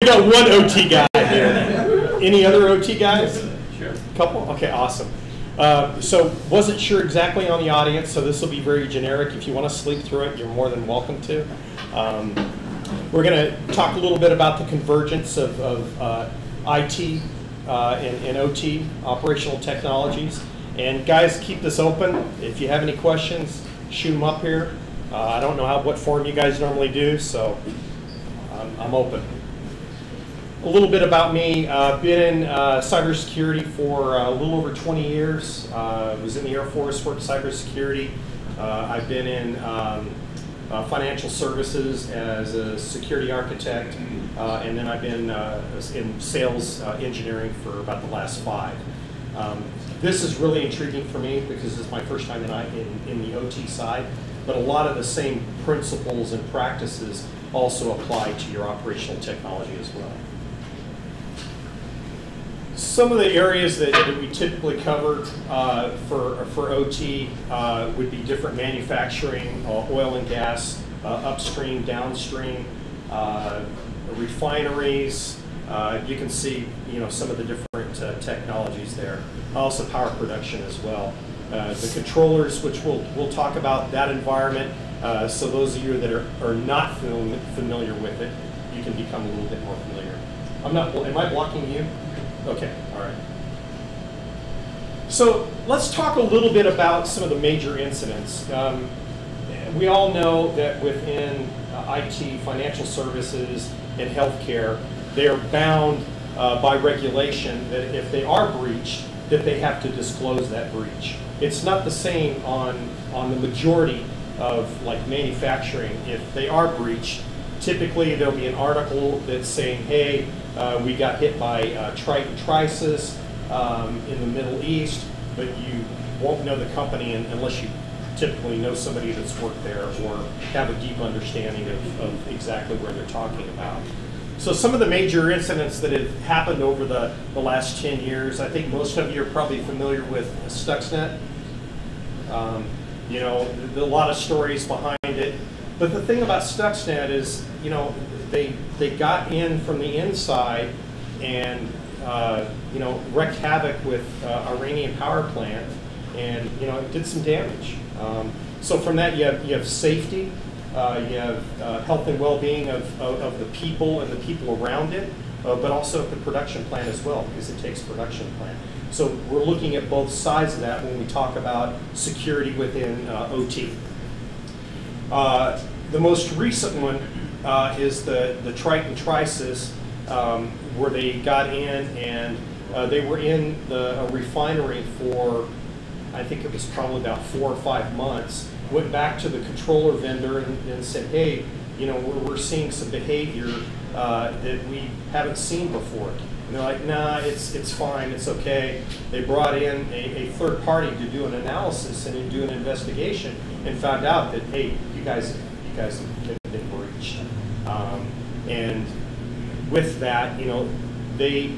got one OT guy here. Any other OT guys? Sure. Couple? Okay, awesome. So wasn't sure exactly on the audience, so this will be very generic. If you want to sleep through it, you're more than welcome to. We're going to talk a little bit about the convergence of IT and OT, operational technologies. And guys, keep this open. If you have any questions, shoot them up here. I don't know what form you guys normally do, so I'm open. A little bit about me. Been in cybersecurity for a little over 20 years. Was in the Air Force, worked cybersecurity. I've been in financial services as a security architect, and then I've been in sales engineering for about the last 5. This is really intriguing for me because it's my first time in the OT side, but a lot of the same principles and practices also apply to your operational technology as well. Some of the areas that we typically cover for OT would be different manufacturing, oil and gas, upstream, downstream, refineries. You can see, some of the different technologies there. Also power production as well. The controllers, which we'll talk about that environment. So those of you that are not familiar with it, you can become a little bit more familiar. Am I blocking you? Okay, all right. So let's talk a little bit about some of the major incidents. We all know that within IT, financial services, and healthcare, they are bound by regulation that if they are breached, that they have to disclose that breach. It's not the same on the majority of like manufacturing. If they are breached, typically there'll be an article that's saying, hey, we got hit by Triton Trisis in the Middle East, but you won't know the company unless you typically know somebody that's worked there or have a deep understanding of exactly where they're talking about. So some of the major incidents that have happened over the last 10 years, I think most of you are probably familiar with Stuxnet. A lot of stories behind it. But the thing about Stuxnet is, they got in from the inside and, wreaked havoc with Iranian power plant and, did some damage. So from that, you have safety, you have health and well-being of the people and the people around it, but also the production plant as well, because it takes production plant. So we're looking at both sides of that when we talk about security within OT. The most recent one is the Triton Trisis, where they got in and they were in a refinery for, I think it was probably about 4 or 5 months, went back to the controller vendor and said, hey, we're seeing some behavior that we haven't seen before. And they're like, nah, it's fine, it's okay. They brought in a third party to do an analysis and do an investigation and found out that, hey, you guys have been breached. And with that, they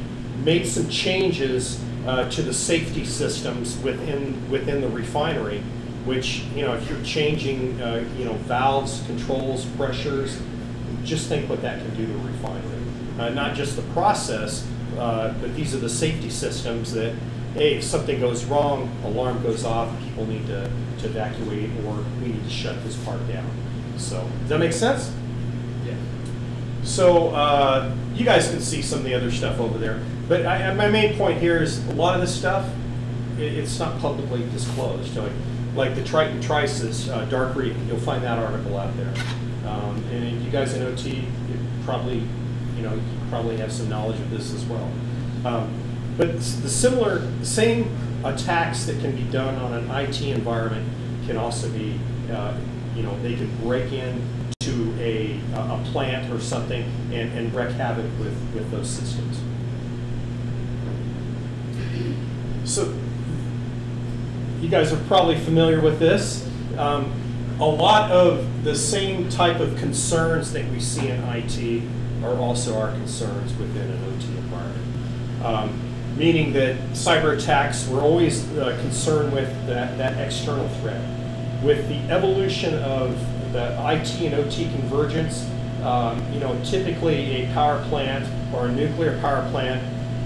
made some changes to the safety systems within the refinery, which, if you're changing, valves, controls, pressures, just think what that can do to a refinery. Not just the process, but these are the safety systems that, hey, if something goes wrong, alarm goes off, people need to evacuate, or we need to shut this part down. So, does that make sense? Yeah. So, you guys can see some of the other stuff over there. But my main point here is a lot of this stuff, it's not publicly disclosed. Like the Triton Trisis, Dark Reef, you'll find that article out there. And you guys in OT, you probably have some knowledge of this as well. But the same attacks that can be done on an IT environment can also be, they can break into a plant or something and wreak havoc with those systems. So you guys are probably familiar with this. A lot of the same type of concerns that we see in IT are also our concerns within an OT environment. Meaning that cyber attacks, we're always concerned with that external threat. With the evolution of the IT and OT convergence, You know, typically a power plant or a nuclear power plant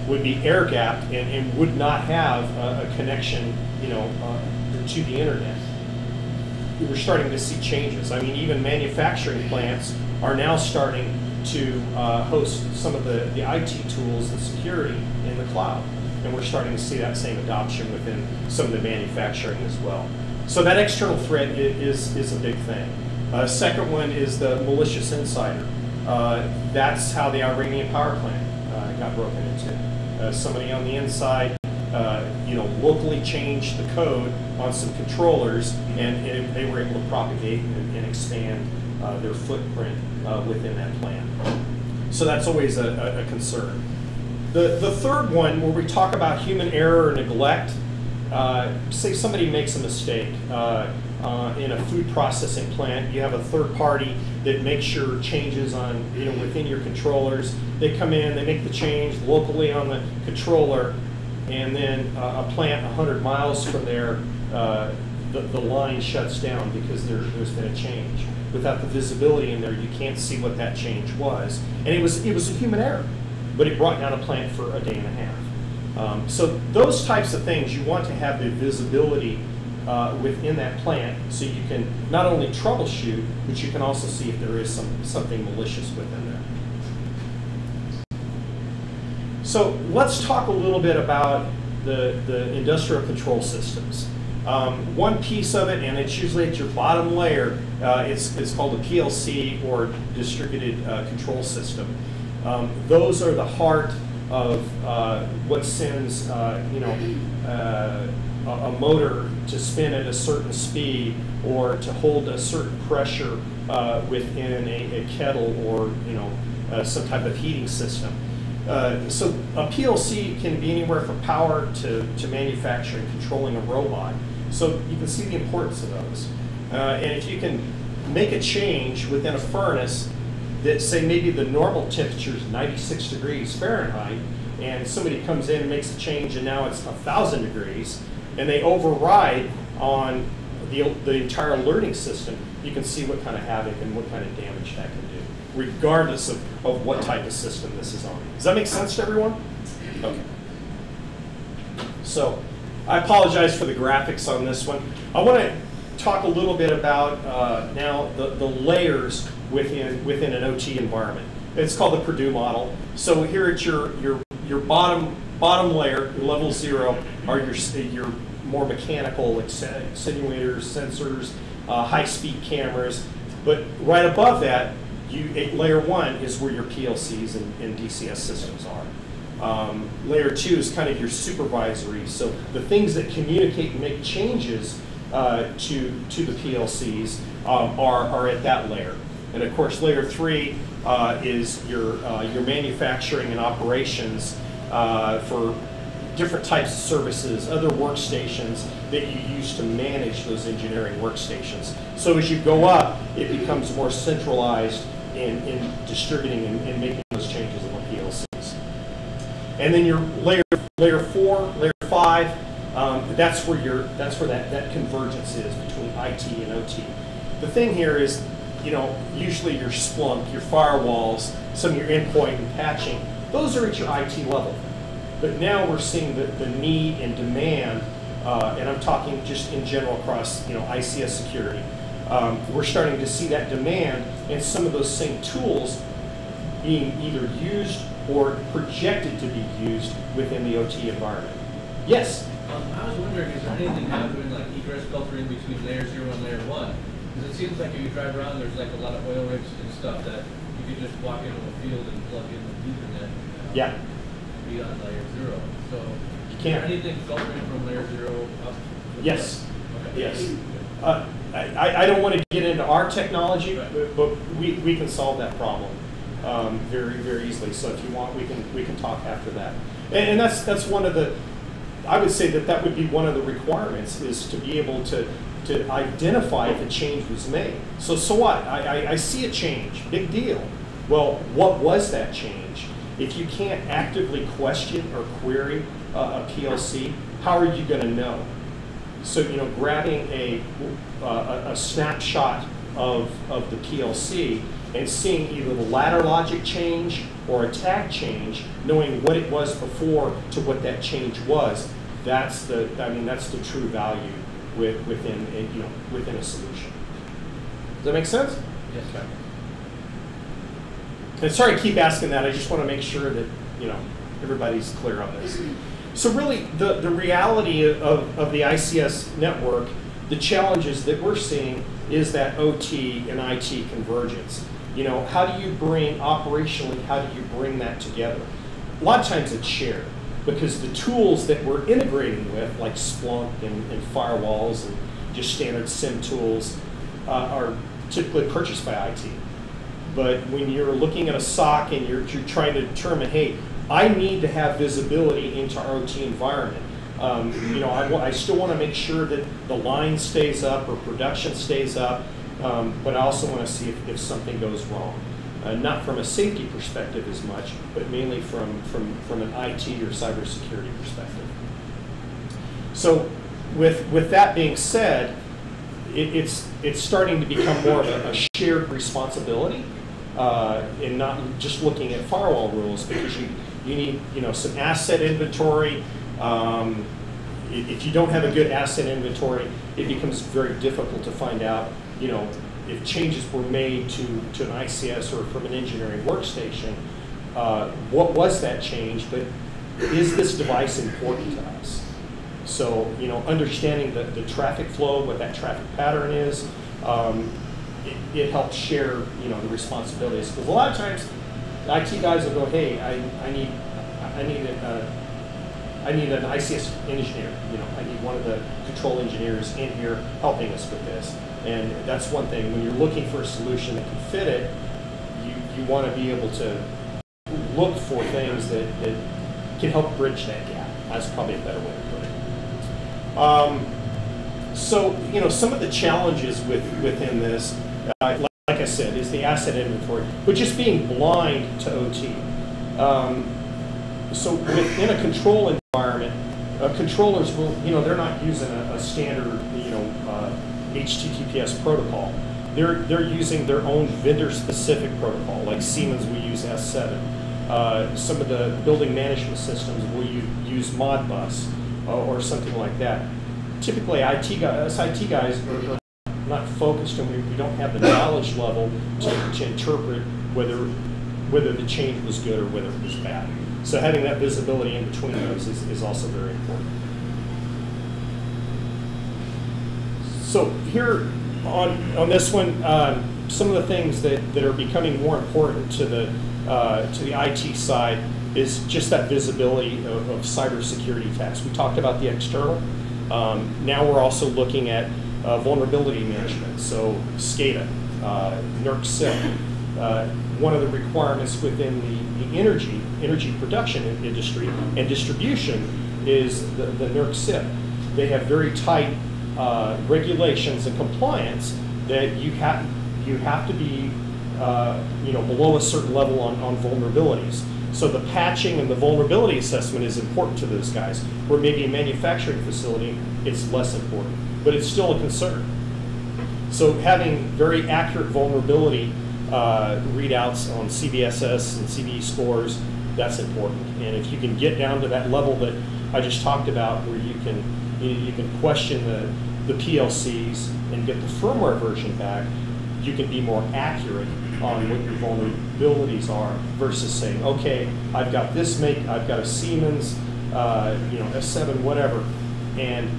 would be air gapped and would not have a connection, you know, to the internet. We're starting to see changes. I mean, even manufacturing plants are now starting to host some of the IT tools and security in the cloud. And we're starting to see that same adoption within some of the manufacturing as well. So that external threat is a big thing. Second one is the malicious insider. That's how the Iranian power plant got broken into. Somebody on the inside, you know, locally changed the code on some controllers, and they were able to propagate and expand their footprint within that plant. So that's always a concern. The third one, where we talk about human error or neglect, say somebody makes a mistake in a food processing plant. You have a third party that makes sure changes on, you know, within your controllers. They come in, they make the change locally on the controller, and then a plant 100 miles from there, the line shuts down because there's been a change. Without the visibility in there, you can't see what that change was. And it was a human error, but it brought down a plant for a day and a half. So those types of things, you want to have the visibility within that plant so you can not only troubleshoot, but you can also see if there is something malicious within there. So let's talk a little bit about the industrial control systems. One piece of it, and it's usually at your bottom layer, it's called a PLC, or distributed control system. Those are the heart of what sends you know, a motor to spin at a certain speed or to hold a certain pressure within a kettle or, you know, some type of heating system. So a PLC can be anywhere from power to manufacturing, controlling a robot. So you can see the importance of those. And if you can make a change within a furnace that, say, maybe the normal temperature is 96 degrees Fahrenheit, and somebody comes in and makes a change and now it's 1,000 degrees, and they override on the entire learning system, you can see what kind of havoc and what kind of damage that can do, regardless of what type of system this is on. Does that make sense to everyone? Okay. So I apologize for the graphics on this one. I want to talk a little bit about now the layers within an OT environment. It's called the Purdue model. So here at your bottom layer, your level 0, are your more mechanical, like simulators, sensors, high-speed cameras. But right above that, layer 1 is where your PLCs and DCS systems are. Layer 2 is kind of your supervisory, so the things that communicate and make changes to the PLCs are at that layer. And of course, layer 3 is your manufacturing and operations for different types of services, other workstations that you use to manage those engineering workstations. So as you go up, it becomes more centralized in distributing and making those changes in the PLCs. And then your layer 4, layer 5, that's where that convergence is between IT and OT. The thing here is, you know, usually your Splunk, your firewalls, some of your endpoint and patching, those are at your IT level. But now we're seeing the need and demand, and I'm talking just in general across, you know, ICS security. We're starting to see that demand and some of those same tools being either used or projected to be used within the OT environment. Yes? I was wondering, is there anything happening like egress filtering between layer 0 and layer 1? Because it seems like if you drive around, there's like a lot of oil rigs and stuff that you could just walk into a field and plug in the Ethernet. Yeah. Be on layer 0. So you is can't. there anything filtering from layer 0 up? Yes. Okay. Yes. I don't want to get into our technology, right, but we can solve that problem very, very easily. So if you want, we can talk after that. And that's one of the, I would say that would be one of the requirements, is to be able to identify if a change was made. So what? I see a change, big deal. Well, what was that change? If you can't actively question or query a PLC, how are you going to know? So, you know, grabbing a snapshot of the PLC and seeing either the ladder logic change or a tag change, knowing what it was before to what that change was, that's the true value within a solution. Does that make sense? Yes, sir. And sorry to keep asking that. I just want to make sure that everybody's clear on this. So really, the reality of the ICS network, the challenges that we're seeing is that OT and IT convergence. How do you bring operationally? How do you bring that together? A lot of times it's shared because the tools that we're integrating with, like Splunk and firewalls and just standard SIM tools, are typically purchased by IT. But when you're looking at a SOC and you're trying to determine, hey, I need to have visibility into our OT environment. I still want to make sure that the line stays up or production stays up, but I also want to see if something goes wrong. Not from a safety perspective as much, but mainly from an IT or cybersecurity perspective. So with that being said, it's starting to become more of a shared responsibility, and not just looking at firewall rules, because you need some asset inventory. If you don't have a good asset inventory, it becomes very difficult to find out if changes were made to an ICS or from an engineering workstation. What was that change? But is this device important to us? So understanding the traffic flow, what that traffic pattern is, it helps share the responsibilities. Because a lot of times, the IT guys will go, hey, I need an ICS engineer. I need one of the control engineers in here helping us with this. And that's one thing. When you're looking for a solution that can fit it, you want to be able to look for things that can help bridge that gap. That's probably a better way to put it. So some of the challenges within this, like I said, is the asset inventory, but just being blind to OT. So within a control environment, controllers will, they're not using a standard, HTTPS protocol. They're using their own vendor-specific protocol, like Siemens will use S7. Some of the building management systems will use Modbus or something like that. Typically, us IT guys are not focused, and we don't have the knowledge level to interpret whether the change was good or whether it was bad. So having that visibility in between those is also very important. So here on this one, some of the things that are becoming more important to the IT side is just that visibility of cybersecurity attacks. We talked about the external. Now we're also looking at vulnerability management. So SCADA, NEOISF. One of the requirements within the energy production industry and distribution is the NEOISF. They have very tight regulations and compliance that you have to be below a certain level on vulnerabilities. So the patching and the vulnerability assessment is important to those guys. Where maybe a manufacturing facility, it's less important, but it's still a concern. So having very accurate vulnerability readouts on CVSS and CVE scores, that's important. And if you can get down to that level that I just talked about, where you can question the PLCs and get the firmware version back, you can be more accurate on what your vulnerabilities are versus saying, okay, I've got this make, I've got a Siemens, S7, whatever, and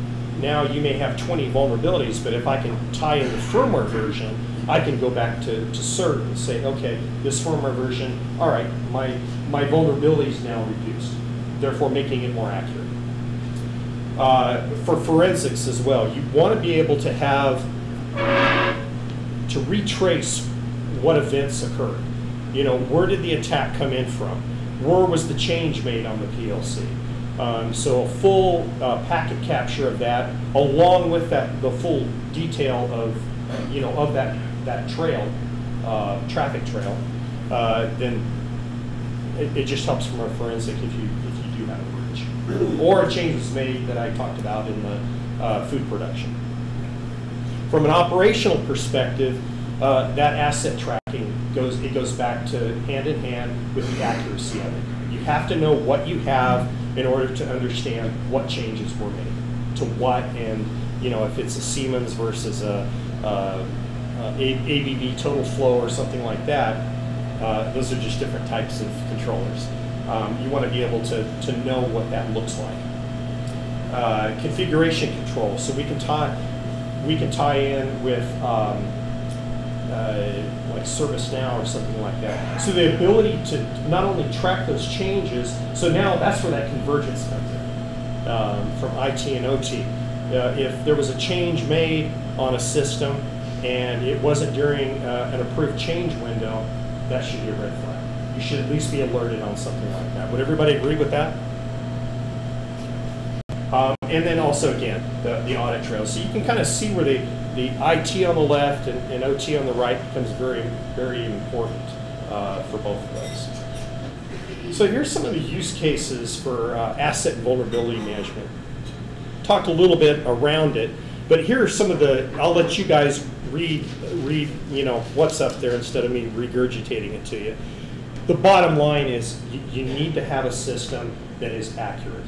now you may have 20 vulnerabilities, but if I can tie in the firmware version, I can go back to CERT and say, okay, this firmware version, all right, my vulnerability is now reduced, therefore making it more accurate. For forensics as well, you want to be able to to retrace what events occurred. Where did the attack come in from? Where was the change made on the PLC? So a full packet capture of that, along with the full detail of that trail, traffic trail, then it just helps from a forensic if you do have a breach, or a change was made that I talked about in the food production. From an operational perspective, that asset tracking it goes back to hand in hand with the accuracy of it. You have to know what you have in order to understand what changes were made to what, and if it's a Siemens versus a ABB total flow or something like that. Those are just different types of controllers. You want to be able to know what that looks like. Configuration control. So we can tie in with like ServiceNow or something like that. So the ability to not only track those changes. So now that's where that convergence comes in from IT and OT. If there was a change made on a system and it wasn't during an approved change window, that should be a red flag. You should at least be alerted on something like that. Would everybody agree with that? And then also, again, the audit trail. So you can kind of see where the IT on the left and OT on the right becomes very, very important for both of those. So here's some of the use cases for asset and vulnerability management. Talked a little bit around it, but here are some of I'll let you guys read what's up there instead of me regurgitating it to you. The bottom line is you need to have a system that is accurate.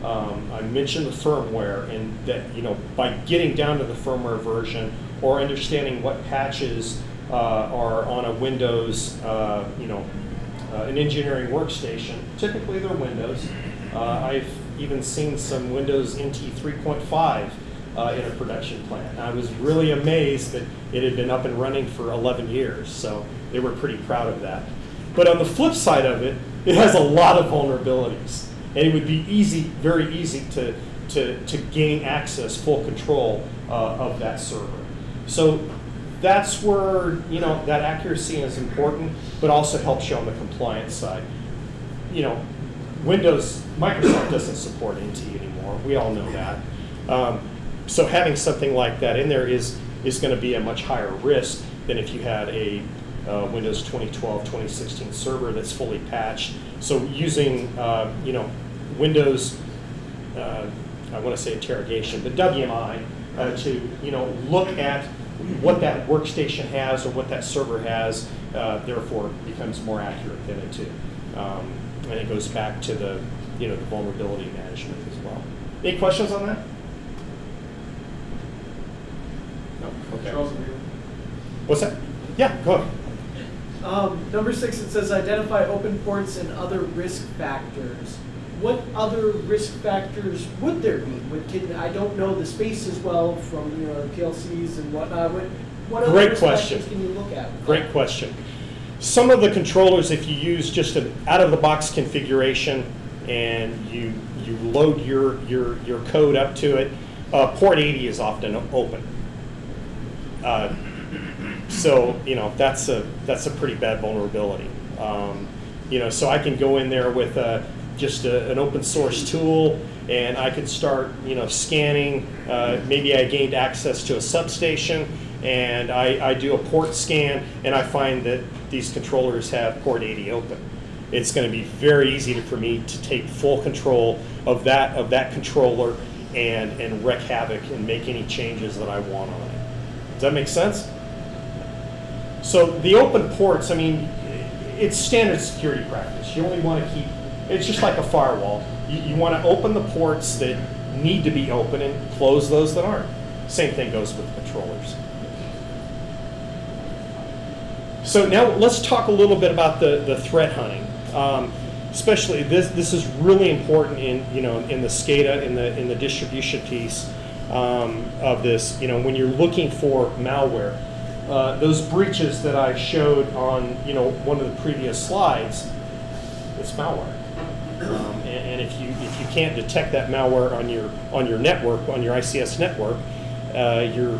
I mentioned the firmware, and that by getting down to the firmware version or understanding what patches are on a Windows, an engineering workstation. Typically, they're Windows. I've even seen some Windows NT 3.5 in a production plant. I was really amazed that it had been up and running for 11 years, so they were pretty proud of that. But on the flip side of it, it has a lot of vulnerabilities. And it would be very easy to gain access, full control of that server. So that's where that accuracy is important, but also helps you on the compliance side. Microsoft doesn't support NT anymore. We all know that. So having something like that in there is going to be a much higher risk than if you had a Windows 2012, 2016 server that's fully patched. So using Windows, I want to say interrogation, but WMI to look at what that workstation has or what that server has, therefore becomes more accurate than it too. And it goes back to the the vulnerability management as well. Any questions on that? No. Okay. What's that? Yeah, go ahead. Number 6, it says identify open ports and other risk factors. What other risk factors would there be? I don't know the space as well from the PLCs and whatnot. What other risk factors can you look at? Great question. Some of the controllers, if you use just an out-of-the-box configuration and you load your code up to it, port 80 is often open. So that's a pretty bad vulnerability. So I can go in there with just an open source tool, and I could start scanning. Maybe I gained access to a substation, and I do a port scan, and I find that these controllers have port 80 open. It's going to be very easy for me to take full control of that controller and wreak havoc and make any changes that I want on it. Does that make sense? So the open ports, it's standard security practice. You only want to keep, it's just like a firewall. You want to open the ports that need to be open and close those that aren't. Same thing goes with controllers. So now let's talk a little bit about the threat hunting. Especially this is really important in in the SCADA in the distribution piece of this. When you're looking for malware, those breaches that I showed on one of the previous slides, it's malware. And if you can't detect that malware on your network, on your ICS network, you're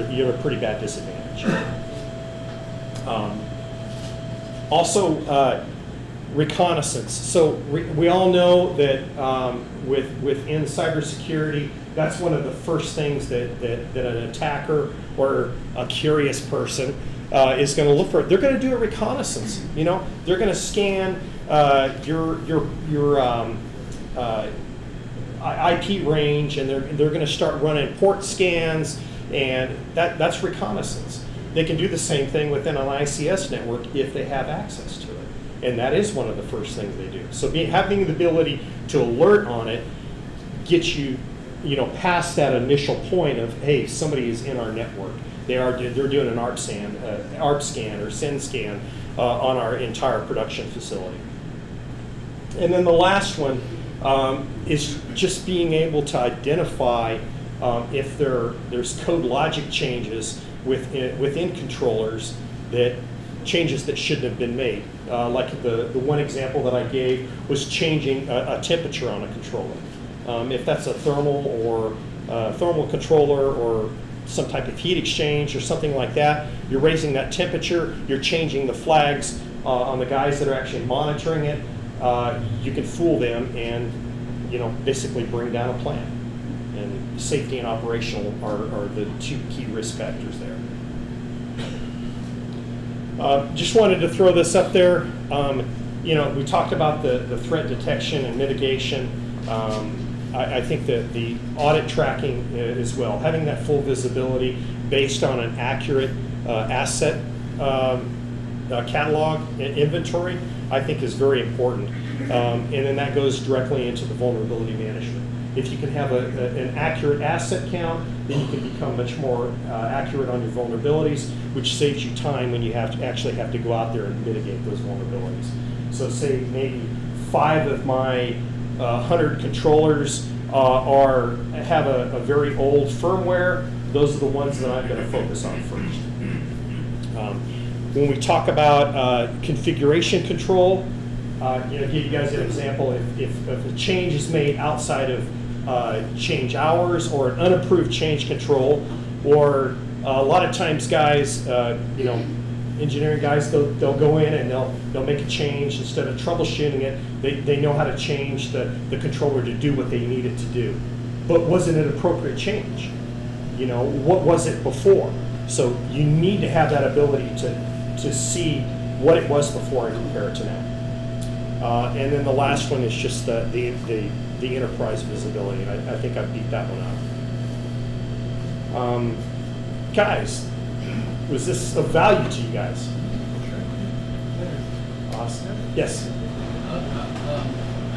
at a pretty bad disadvantage. Also, reconnaissance. So we all know that within cybersecurity, that's one of the first things that an attacker or a curious person is going to look for. They're going to do a reconnaissance. They're going to scan your IP range, and they're going to start running port scans, and that's reconnaissance. they can do the same thing within an ICS network if they have access to it. And that is one of the first things they do. So having the ability to alert on it gets you, past that initial point of, hey, somebody is in our network. They're doing an ARP scan or SYN scan on our entire production facility. And then the last one is just being able to identify if there's code logic changes within controllers, changes that shouldn't have been made. Like the one example that I gave was changing a temperature on a controller. If that's a thermal controller or some type of heat exchange or something like that, you're raising that temperature, you're changing the flags on the guys that are actually monitoring it. You can fool them and basically bring down a plant. And safety and operational are the two key risk factors there. Just wanted to throw this up there. We talked about the threat detection and mitigation. I think that the audit tracking as well, having that full visibility based on an accurate asset catalog and inventory, I think is very important. And then that goes directly into the vulnerability management. If you can have an accurate asset count, then you can become much more accurate on your vulnerabilities, which saves you time when you actually have to go out there and mitigate those vulnerabilities. So say maybe 5 of my 100 controllers have a very old firmware. Those are the ones that I'm going to focus on first. When we talk about configuration control, give you guys an example. If a change is made outside of change hours or an unapproved change control, or a lot of times guys, engineering guys, they'll go in and they'll make a change. Instead of troubleshooting it, they know how to change the controller to do what they need it to do. But was it an appropriate change? What was it before? So you need to have that ability to see what it was before and compare it to now. And then the last one is just the enterprise visibility, and I think I beat that one out. Guys, was this of value to you guys? Awesome. Yes? I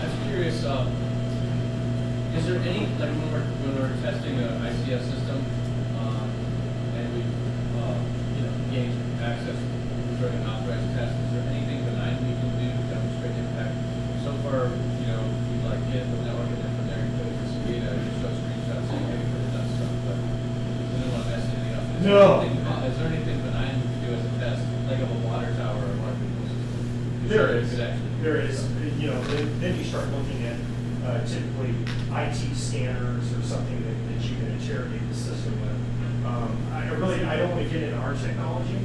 was curious, is there any, like when we're testing an ICS system, and we gain access during an authorized test, is there anything benign we can do to demonstrate impact? So far, we like get the network and then from there you put it to some data, you show screenshots saying, hey, we've done stuff, but we don't want to mess anything up. Is there anything benign we can do as a test, like of a water tower or water control system? There is. There is. Then you start looking at typically IT scanners or something that you can interrogate the system with. I don't want to get into our technology,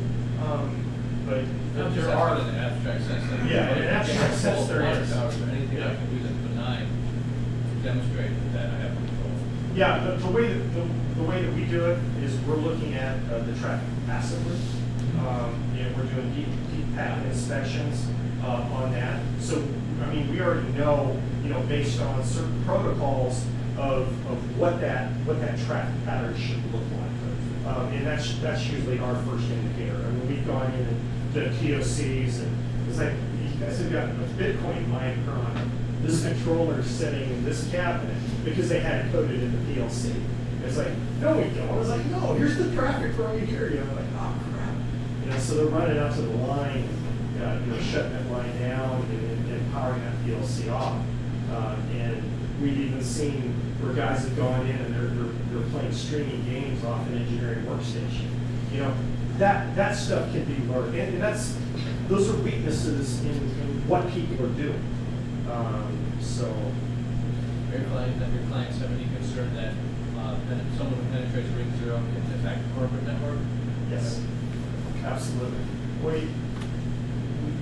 but there are. In an abstract sense. Yeah, in an abstract sense there is. Anything I can do that's benign to demonstrate that I have control. Yeah, the way that we do it is we're looking at the traffic passively. We're doing deep packet inspections on that. So, we already know, based on certain protocols of what that traffic pattern should look like. And that's usually our first indicator. We've gone in and done POCs, and it's like, you guys have got a Bitcoin miner on this controller sitting in this cabinet because they had it coded in the PLC. It's like, no, we don't. I was like, no, here's the traffic right here. Like, oh crap. So they're running out to the line, shutting that line down and powering that PLC off. And we've even seen where guys have gone in and they're playing streaming games off an engineering workstation. That stuff can be learned, and those are weaknesses in what people are doing. So, Your clients have any concern that someone who penetrates ring 0 can attack the corporate network? Yes, absolutely.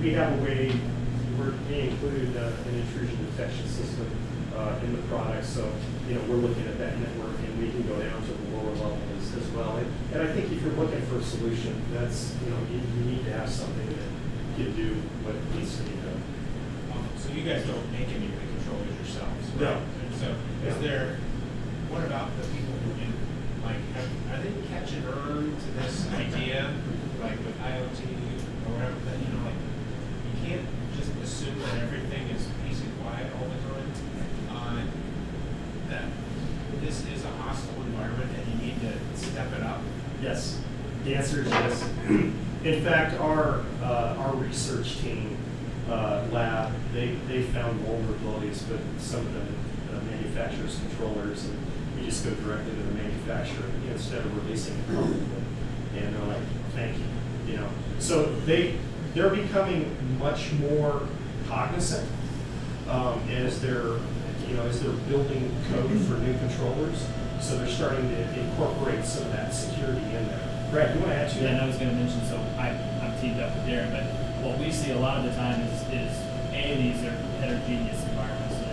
We have a way. We included an intrusion detection system in the product, so we're looking at that network, and we can go down to the lower level as well. And I think if you're looking for a solution, that's you need to have something that can do what needs to be done. So you guys don't make any of the controllers yourselves? No. So is there? What about the people who have are they catching on to this idea, like with IoT or whatever, that, you know, like, you can't just assume that everything is peace and quiet all the time, that this is a hostile environment and you need to step it up? Yes, the answer is yes. In fact, our research team lab, they found vulnerabilities with some of the manufacturer's controllers, and we just go directly to the manufacturer instead of releasing it publicly. And they're like, thank you, you know. So they're becoming much more cognizant as they're building code for new controllers. So they're starting to incorporate some of that security in there. Brad, you want to add to that? Yeah, and I was going to mention, so I'm teamed up with Darren, but what we see a lot of the time is these are heterogeneous environments. So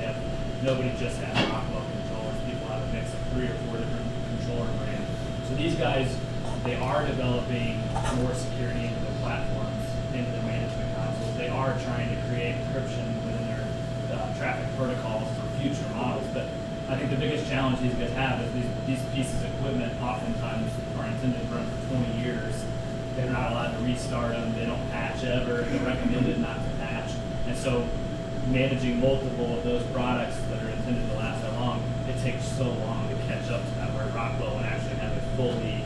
nobody just has Rockwell controllers. People have a mix of 3 or 4 different controller brands. So these guys, they are developing more security into their platforms, into their management consoles. They are trying to create encryption within their traffic protocols for future models. But I think the biggest challenge these guys have is these pieces of equipment oftentimes are intended to run for 20 years. They're not allowed to restart them. They don't patch ever. They're recommended not to patch. And so managing multiple of those products that are intended to last that long, it takes so long to catch up to that, where Rockwell would actually have a fully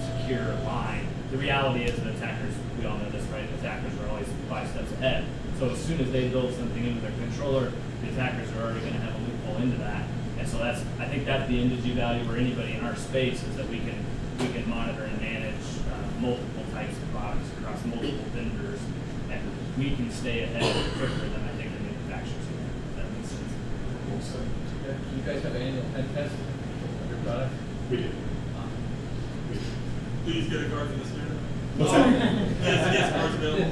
secure line. The reality is that attackers, we all know this, right? Attackers are always 5 steps ahead. So as soon as they build something into their controller, the attackers are already going to have a loophole into that. And so I think that's the NDG value for anybody in our space, is that we can monitor and manage multiple types of products across multiple vendors, and we can stay ahead quicker than I think the manufacturers can. If that makes sense. So, Do you guys have an annual pen test of your product? we do. Please get a card for this man. What's that? Yes, cards available.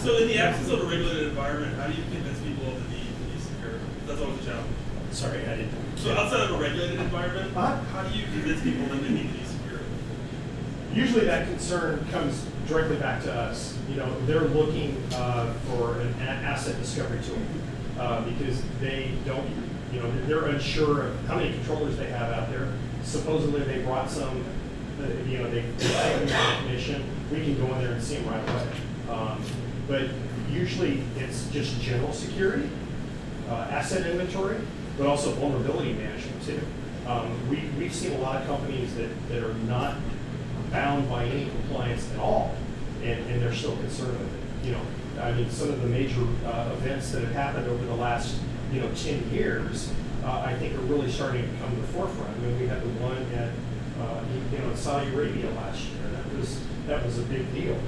So in the absence of a regulated environment, how do you convince people of the need to be secure? That's always a challenge. Sorry, I didn't. So outside of a regulated environment, how do you convince people that they need to be secure? Usually that concern comes directly back to us. You know, they're looking for an asset discovery tool because they don't, you know, they're unsure of how many controllers they have out there. Supposedly they brought some, you know, they've taken the information. We can go in there and see them right away. But usually it's just general security, asset inventory, but also vulnerability management too. We've seen a lot of companies that are not bound by any compliance at all, and they're still concerned with it. You know, I mean, some of the major events that have happened over the last 10 years, I think are really starting to come to the forefront. I mean, we had the one at in Saudi Arabia last year. That was a big deal.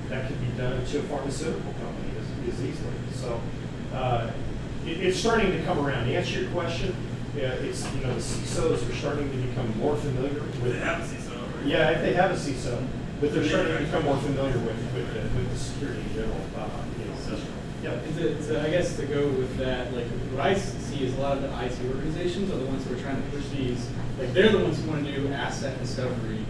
That could be done to a pharmaceutical company as easily. So it's starting to come around. To answer your question, it's the CISOs are starting to become more familiar with. They have a CISO, right? Yeah, if they have a CISO, but they're starting to become more familiar with the security in general. Yeah. So I guess to go with that, like what I see is a lot of the IT organizations are the ones who are trying to push these. Like they're the ones who want to do asset discovery.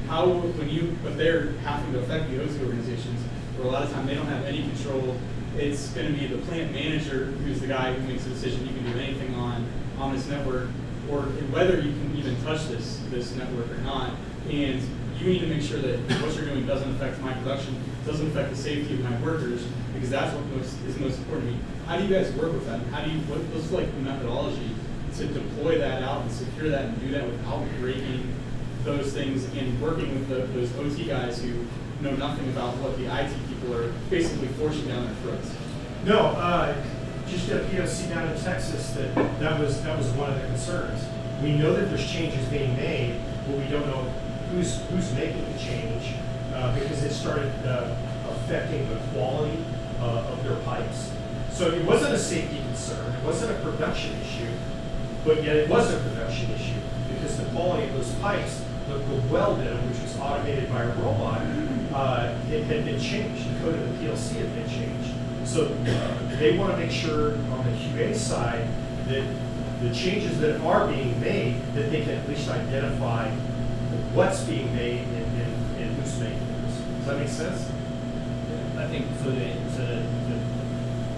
But they're having to affect the OT organizations, where a lot of time they don't have any control. It's going to be the plant manager who's the guy who makes the decision you can do anything on this network, or whether you can even touch this network or not. And you need to make sure that what you're doing doesn't affect my production, doesn't affect the safety of my workers, because that's what is most important to me. How do you guys work with that? What's like the methodology to deploy that out and secure that and do that without breaking those things and working with those OT guys who know nothing about what the IT people are basically forcing down their throats? No, just a POC down in Texas that was one of the concerns. We know that there's changes being made, but we don't know who's making the change because it started affecting the quality of their pipes. So it wasn't a safety concern, it wasn't a production issue, but yet it was a production issue because the quality of those pipes, the weld in them, which was automated by a robot, it had been changed. The code of the PLC had been changed. So they want to make sure on the QA side that the changes that are being made, that they can at least identify what's being made and who's making this. Does that make sense? I think so. To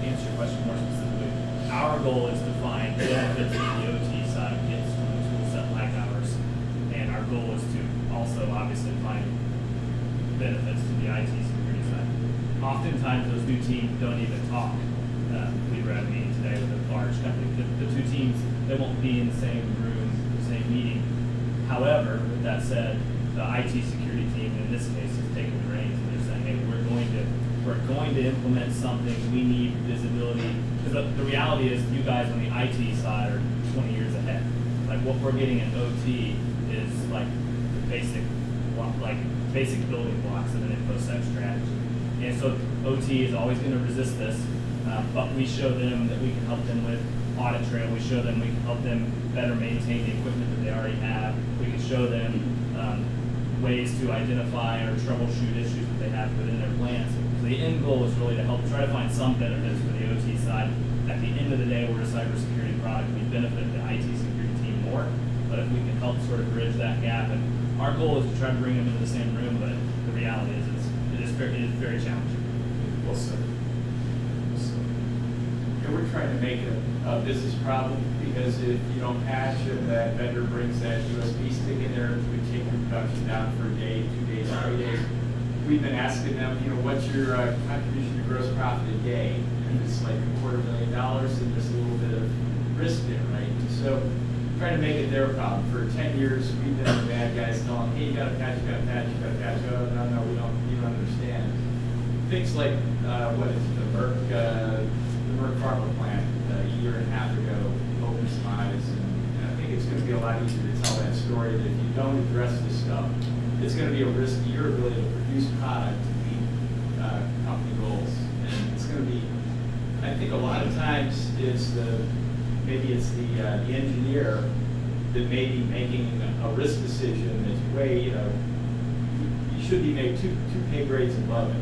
answer your question more specifically, our goal is to find benefits in the OT side of the tool set like ours goal is to also obviously find benefits to the IT security side. Oftentimes those two teams don't even talk. We were at a meeting today with a large company. The two teams, they won't be in the same room, the same meeting. However, with that said, the IT security team in this case is taking the reins and they're saying, hey, we're going to implement something. We need visibility. Because the reality is you guys on the IT side are 20 years ahead. Like what we're getting in OT is like basic building blocks of an InfoSec strategy. And so OT is always going to resist this, but we show them that we can help them with audit trail. We show them we can help them better maintain the equipment that they already have. We can show them ways to identify or troubleshoot issues that they have within their plans. So the end goal is really to help try to find some benefits for the OT side. At the end of the day, we're a cybersecurity product. We benefit the IT security team more, but if we can help sort of bridge that gap, and our goal is to try to bring them into the same room, but the reality is it is very challenging. Well said. And we're trying to make it a business problem, because if you don't patch and that vendor brings that USB stick in there, it would take your production down for a day, 2 days, 3 days. We've been asking them, what's your contribution to gross profit a day? And it's like $250,000, and there's a little bit of risk there, right? And so trying to make it their problem. For 10 years, we've been the bad guys telling them, hey, you got to patch, you got to patch, you got to patch. Oh, no, we don't. You don't understand. Things like what is it, the Merck Pharma plant a year and a half ago opened some eyes, and I think it's going to be a lot easier to tell that story that if you don't address this stuff, it's going to be a risk to your ability to produce product to meet company goals. And it's going to be, I think a lot of times maybe it's the engineer that may be making a risk decision that's way, you should be made two pay grades above it.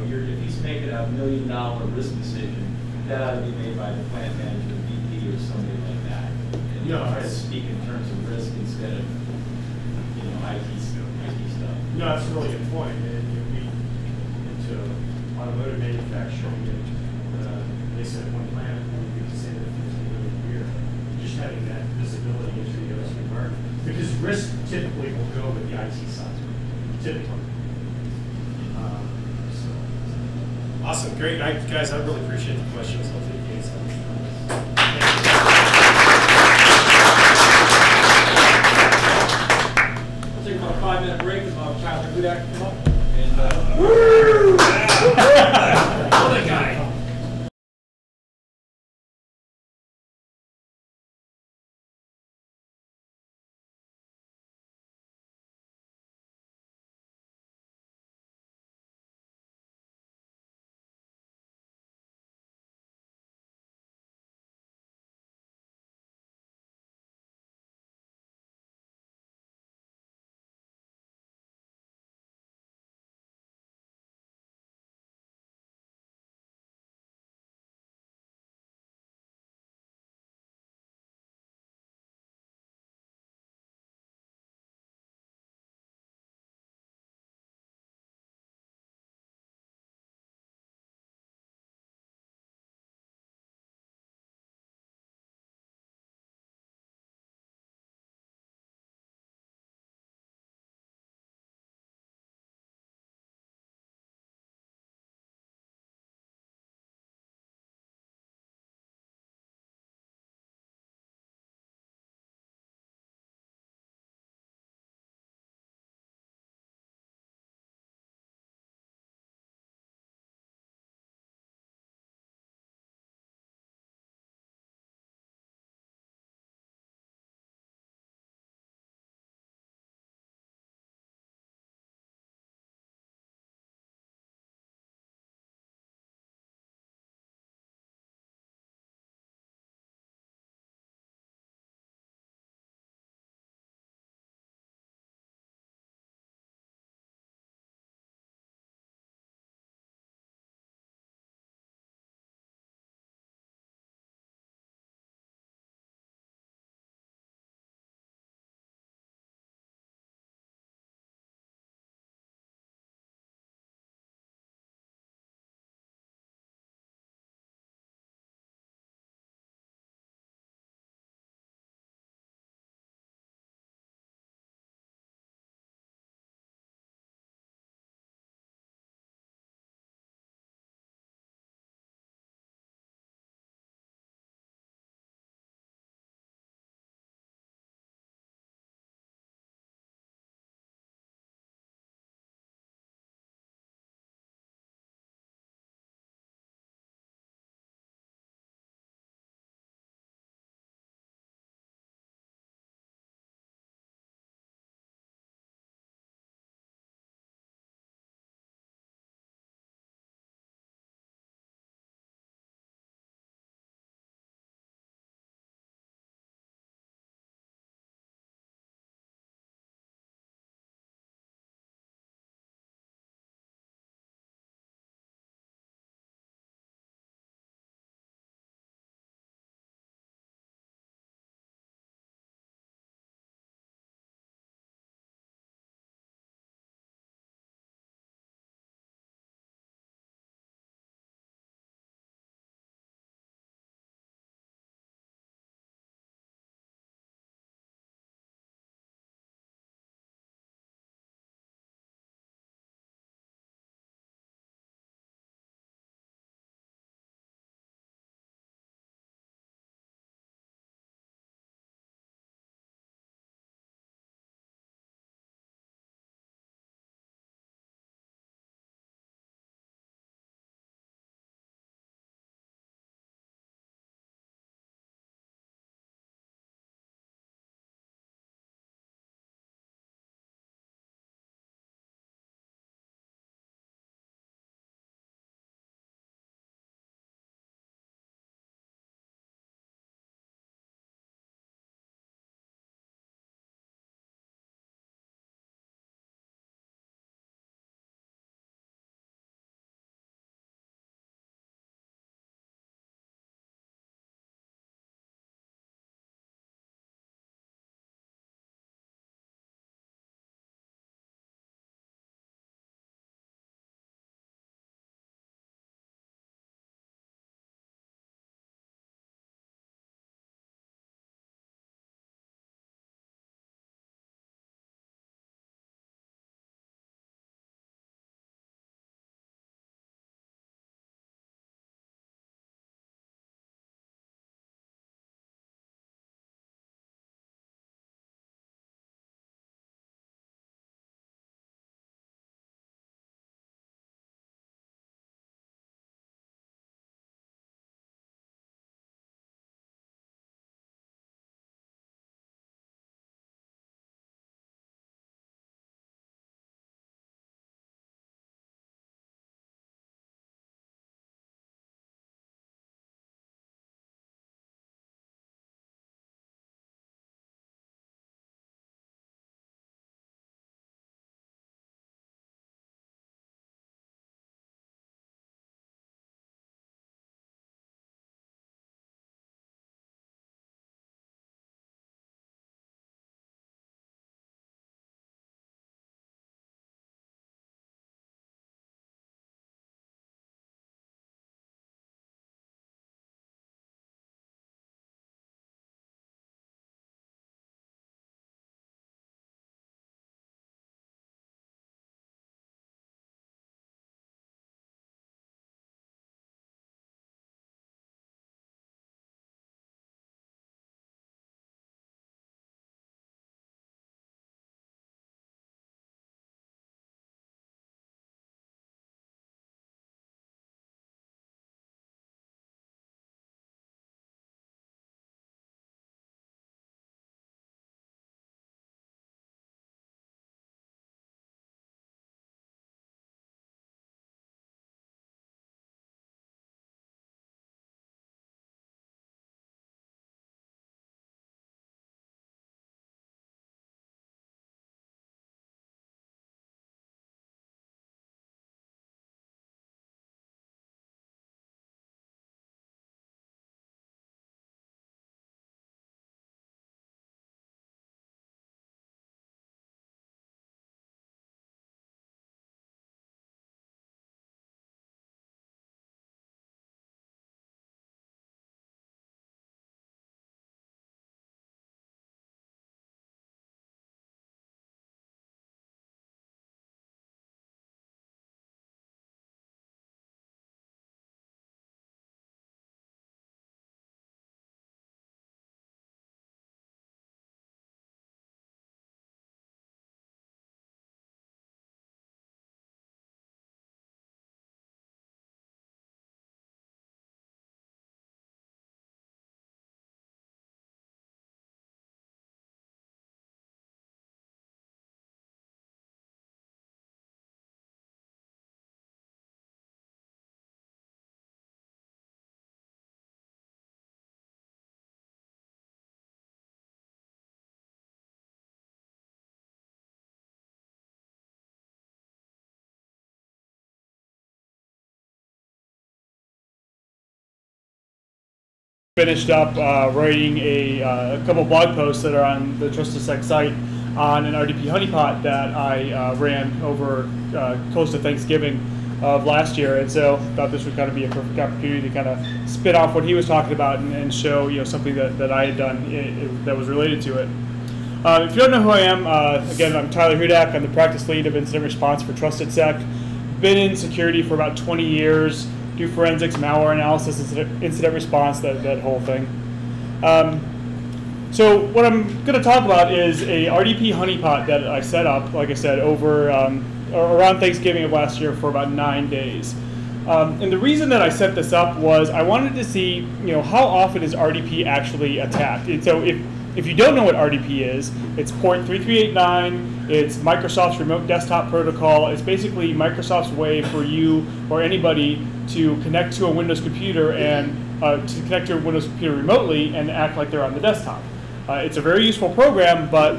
If he's making $1 million risk decision, that ought to be made by the plant manager, VP, or somebody like that. And try to speak in terms of risk instead of IT stuff. No, that's a really good point. Into automotive manufacturing, they said one plant we could save $15 million a year. Just having that visibility into the OT environment, because risk typically will go with the IT side. Typically. Awesome, great. Guys, I really appreciate the questions. I'll take these. We'll take about a 5-minute break and Tyler Hudak come up. Finished up writing a couple blog posts that are on the TrustedSec site on an RDP honeypot that I ran over close to Thanksgiving of last year, and so thought this would kind of be a perfect opportunity to kind of spit off what he was talking about and show something that I had done that was related to it. If you don't know who I am, again, I'm Tyler Hudak. I'm the practice lead of incident response for TrustedSec. Been in security for about 20 years. Do forensics, malware analysis, incident response, that whole thing. So what I'm going to talk about is a RDP honeypot that I set up, like I said, over around Thanksgiving of last year for about 9 days. And the reason that I set this up was I wanted to see, how often is RDP actually attacked. And so if you don't know what RDP is, it's port 3389. It's Microsoft's remote desktop protocol. It's basically Microsoft's way for you or anybody to connect to a Windows computer and to connect to a Windows computer remotely and act like they're on the desktop. It's a very useful program, but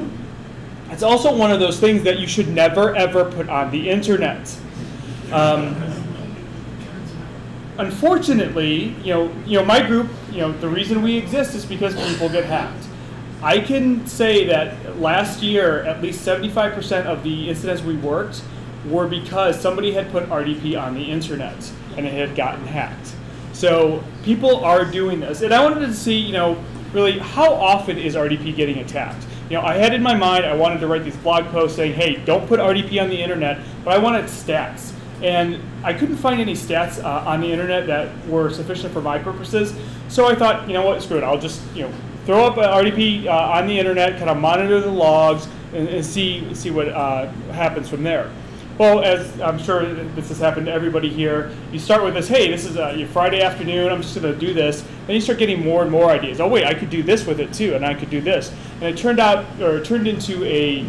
it's also one of those things that you should never ever put on the internet. Unfortunately, my group, the reason we exist is because people get hacked. I can say that last year, at least 75% of the incidents we worked were because somebody had put RDP on the internet and it had gotten hacked. So people are doing this. And I wanted to see, really how often is RDP getting attacked? I had in my mind, I wanted to write these blog posts saying, hey, don't put RDP on the internet, but I wanted stats. And I couldn't find any stats on the internet that were sufficient for my purposes. So I thought, what, screw it, I'll just, throw up RDP on the internet, kind of monitor the logs, and see what happens from there. Well, as I'm sure this has happened to everybody here, you start with this, hey, this is your Friday afternoon, I'm just going to do this. Then you start getting more and more ideas. Oh, wait, I could do this with it too, and I could do this. And it turned into a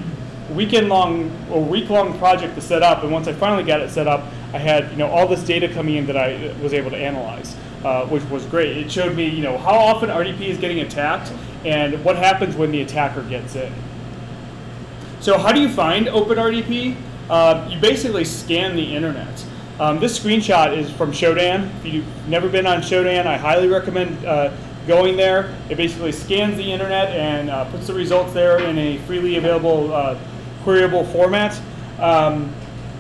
week-long project to set up. And once I finally got it set up, I had all this data coming in that I was able to analyze. Which was great. It showed me, how often RDP is getting attacked and what happens when the attacker gets in. So how do you find OpenRDP? You basically scan the internet. This screenshot is from Shodan. If you've never been on Shodan, I highly recommend going there. It basically scans the internet and puts the results there in a freely available queryable format.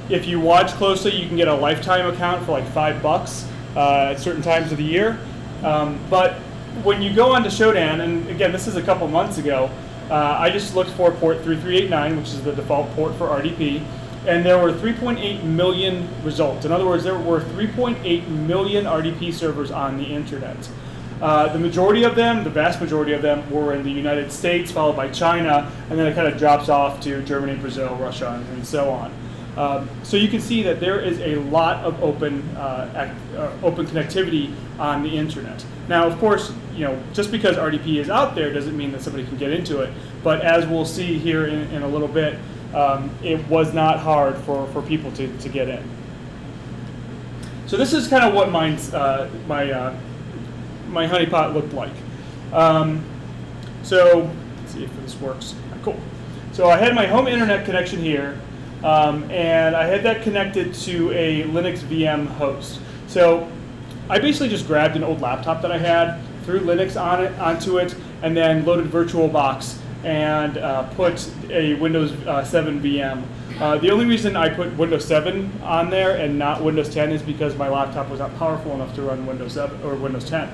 If you watch closely, you can get a lifetime account for like $5. At certain times of the year. But when you go onto Shodan, and again, this is a couple months ago, I just looked for port 3389, which is the default port for RDP, and there were 3.8 million results. In other words, there were 3.8 million RDP servers on the internet. The majority of them, the vast majority of them, were in the United States, followed by China, and then it kind of drops off to Germany, Brazil, Russia, and so on. So you can see that there is a lot of open connectivity on the internet. Now, of course, just because RDP is out there doesn't mean that somebody can get into it. But as we'll see here in a little bit, it was not hard for people to get in. So this is kind of what my honeypot looked like. So let's see if this works. Cool. So I had my home internet connection here. And I had that connected to a Linux VM host. So I basically just grabbed an old laptop that I had, threw Linux onto it, and then loaded VirtualBox and put a Windows 7 VM. The only reason I put Windows 7 on there and not Windows 10 is because my laptop was not powerful enough to run Windows 7 or Windows 10.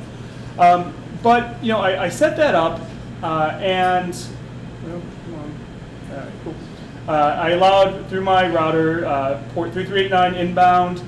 But I set that up and cool. I allowed, through my router, port 3389 inbound.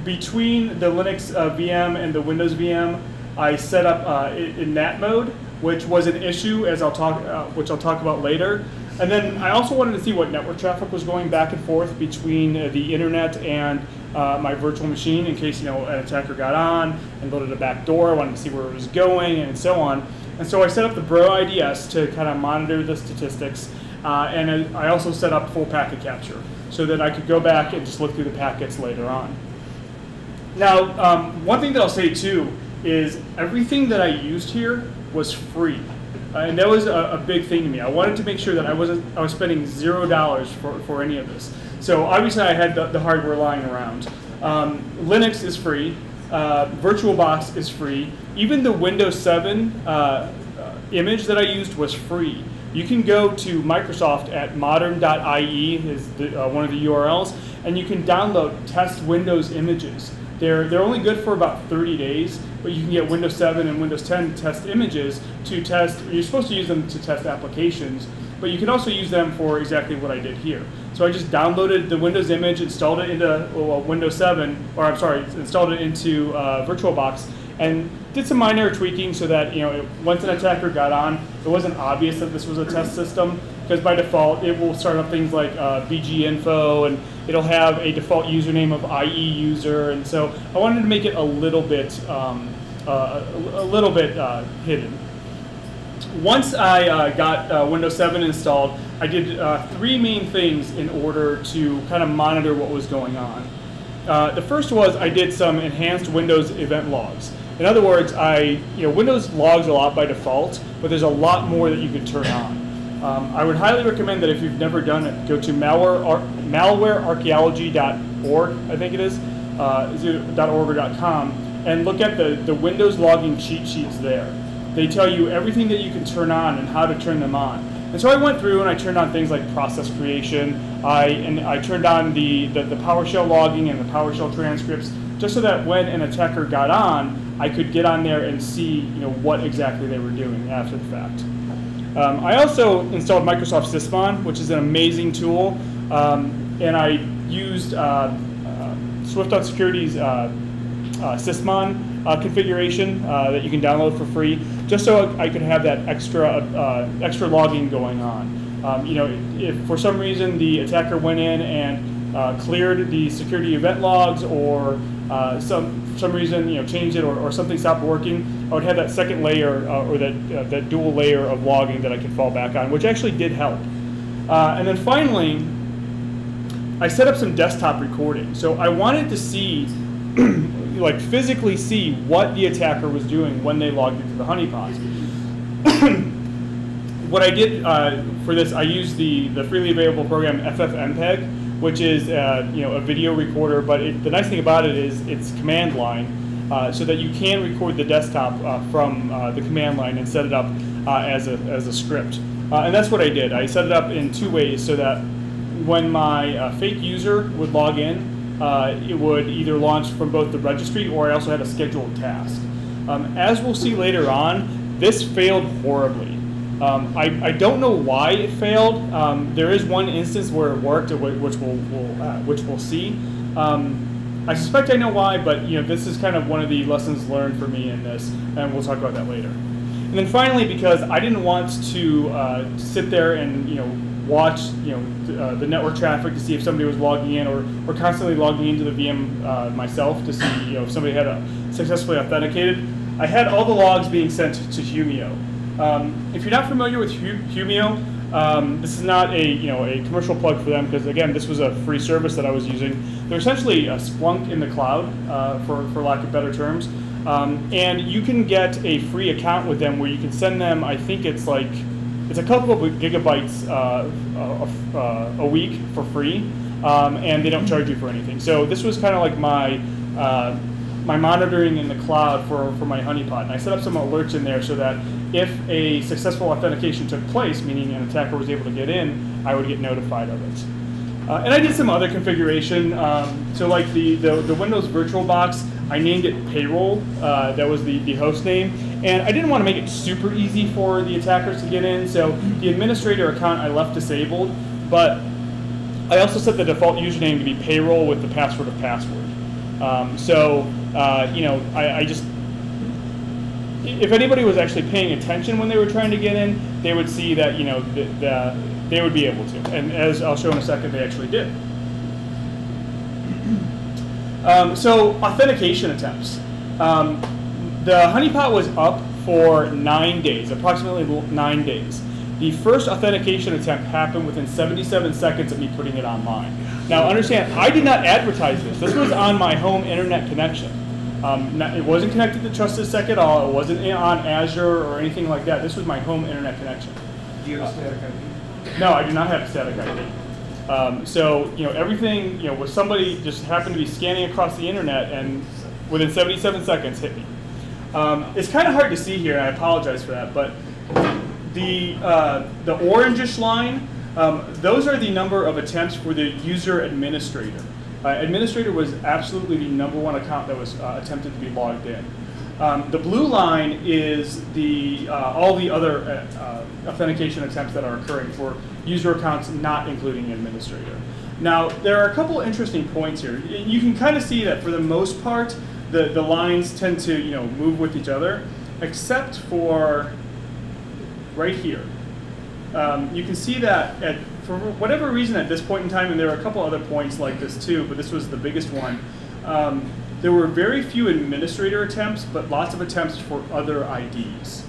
Between the Linux VM and the Windows VM, I set up in NAT mode, which was an issue, which I'll talk about later. And then I also wanted to see what network traffic was going back and forth between the internet and my virtual machine in case an attacker got on and loaded a back door. I wanted to see where it was going and so on. And so I set up the Bro IDS to kind of monitor the statistics. And I also set up full packet capture so that I could go back and just look through the packets later on. Now, one thing that I'll say too is everything that I used here was free. And that was a big thing to me. I wanted to make sure that I was spending $0 for any of this. So obviously I had the hardware lying around. Linux is free. VirtualBox is free. Even the Windows 7 image that I used was free. You can go to Microsoft at modern.ie is one of the URLs, and you can download test Windows images. They're only good for about 30 days, but you can get Windows 7 and Windows 10 test images to test. You're supposed to use them to test applications, but you can also use them for exactly what I did here. So I just downloaded the Windows image, installed it into Windows 7, or I'm sorry, installed it into VirtualBox, and did some minor tweaking so that once an attacker got on, it wasn't obvious that this was a test system, because by default it will start up things like BG info, and it'll have a default username of IE user, and so I wanted to make it a little bit hidden. Once I got Windows 7 installed, I did 3 main things in order to kind of monitor what was going on. The first was I did some enhanced Windows event logs. In other words, Windows logs a lot by default, but there's a lot more that you can turn on. I would highly recommend that if you've never done it, go to malwarearchaeology.org, I think it is, .org or .com, and look at the Windows logging cheat sheets there. They tell you everything that you can turn on and how to turn them on. And so I went through and I turned on things like process creation. I turned on the PowerShell logging and the PowerShell transcripts, just so that when an attacker got on, I could get on there and see what exactly they were doing after the fact. I also installed Microsoft Sysmon, which is an amazing tool, and I used Swift.Security's Sysmon configuration that you can download for free, just so I could have that extra logging going on. If for some reason the attacker went in and cleared the security event logs, or for some reason changed it, or something stopped working, I would have that second layer or that dual layer of logging that I could fall back on, which actually did help. And then finally, I set up some desktop recording. So I wanted to see, like physically see what the attacker was doing when they logged into the honeypots. What I did for this, I used the freely available program FFmpeg, which is a video recorder, but the nice thing about it is it's command line, so that you can record the desktop from the command line and set it up as a script. And that's what I did. I set it up in 2 ways, so that when my fake user would log in, it would either launch from both the registry, or I also had a scheduled task. As we'll see later on, this failed horribly. I don't know why it failed. There is one instance where it worked, which we'll see. I suspect I know why, but this is kind of one of the lessons learned for me in this, and we'll talk about that later. And then finally, because I didn't want to sit there and watch the network traffic to see if somebody was logging in, or constantly logging into the VM myself to see if somebody had successfully authenticated, I had all the logs being sent to Humio. If you're not familiar with Humio, this is not a commercial plug for them, because again, this was a free service that I was using. They're essentially a Splunk in the cloud, for lack of better terms, and you can get a free account with them where you can send them, I think it's a couple of gigabytes a week for free, and they don't charge you for anything. So this was kind of like my monitoring in the cloud for my honeypot, and I set up some alerts in there so that if a successful authentication took place, meaning an attacker was able to get in, I would get notified of it. And I did some other configuration. So like the Windows VirtualBox, I named it Payroll. That was the host name. And I didn't want to make it super easy for the attackers to get in, so the administrator account I left disabled, but I also set the default username to be Payroll with the password of password. I just, if anybody was actually paying attention when they were trying to get in, they would see that they would be able to. And as I'll show in a second, they actually did. So authentication attempts. The honeypot was up for 9 days, approximately 9 days. The first authentication attempt happened within 77 seconds of me putting it online. Now understand, I did not advertise this. This was on my home internet connection. It wasn't connected to TrustedSec at all. It wasn't on Azure or anything like that. This was my home internet connection. Do you have a static ID? No, I do not have a static ID. Everything, was somebody just happened to be scanning across the internet and within 77 seconds, hit me. It's kind of hard to see here, and I apologize for that, but the orangish line, those are the number of attempts for the user administrator. Administrator was absolutely the #1 account that was attempted to be logged in. The blue line is all the other authentication attempts that are occurring for user accounts not including administrator. Now, there are a couple interesting points here. You can kind of see that for the most part, the lines tend to move with each other, except for right here. You can see that for whatever reason at this point in time, and there are a couple other points like this too, but this was the biggest one, there were very few administrator attempts, but lots of attempts for other IDs.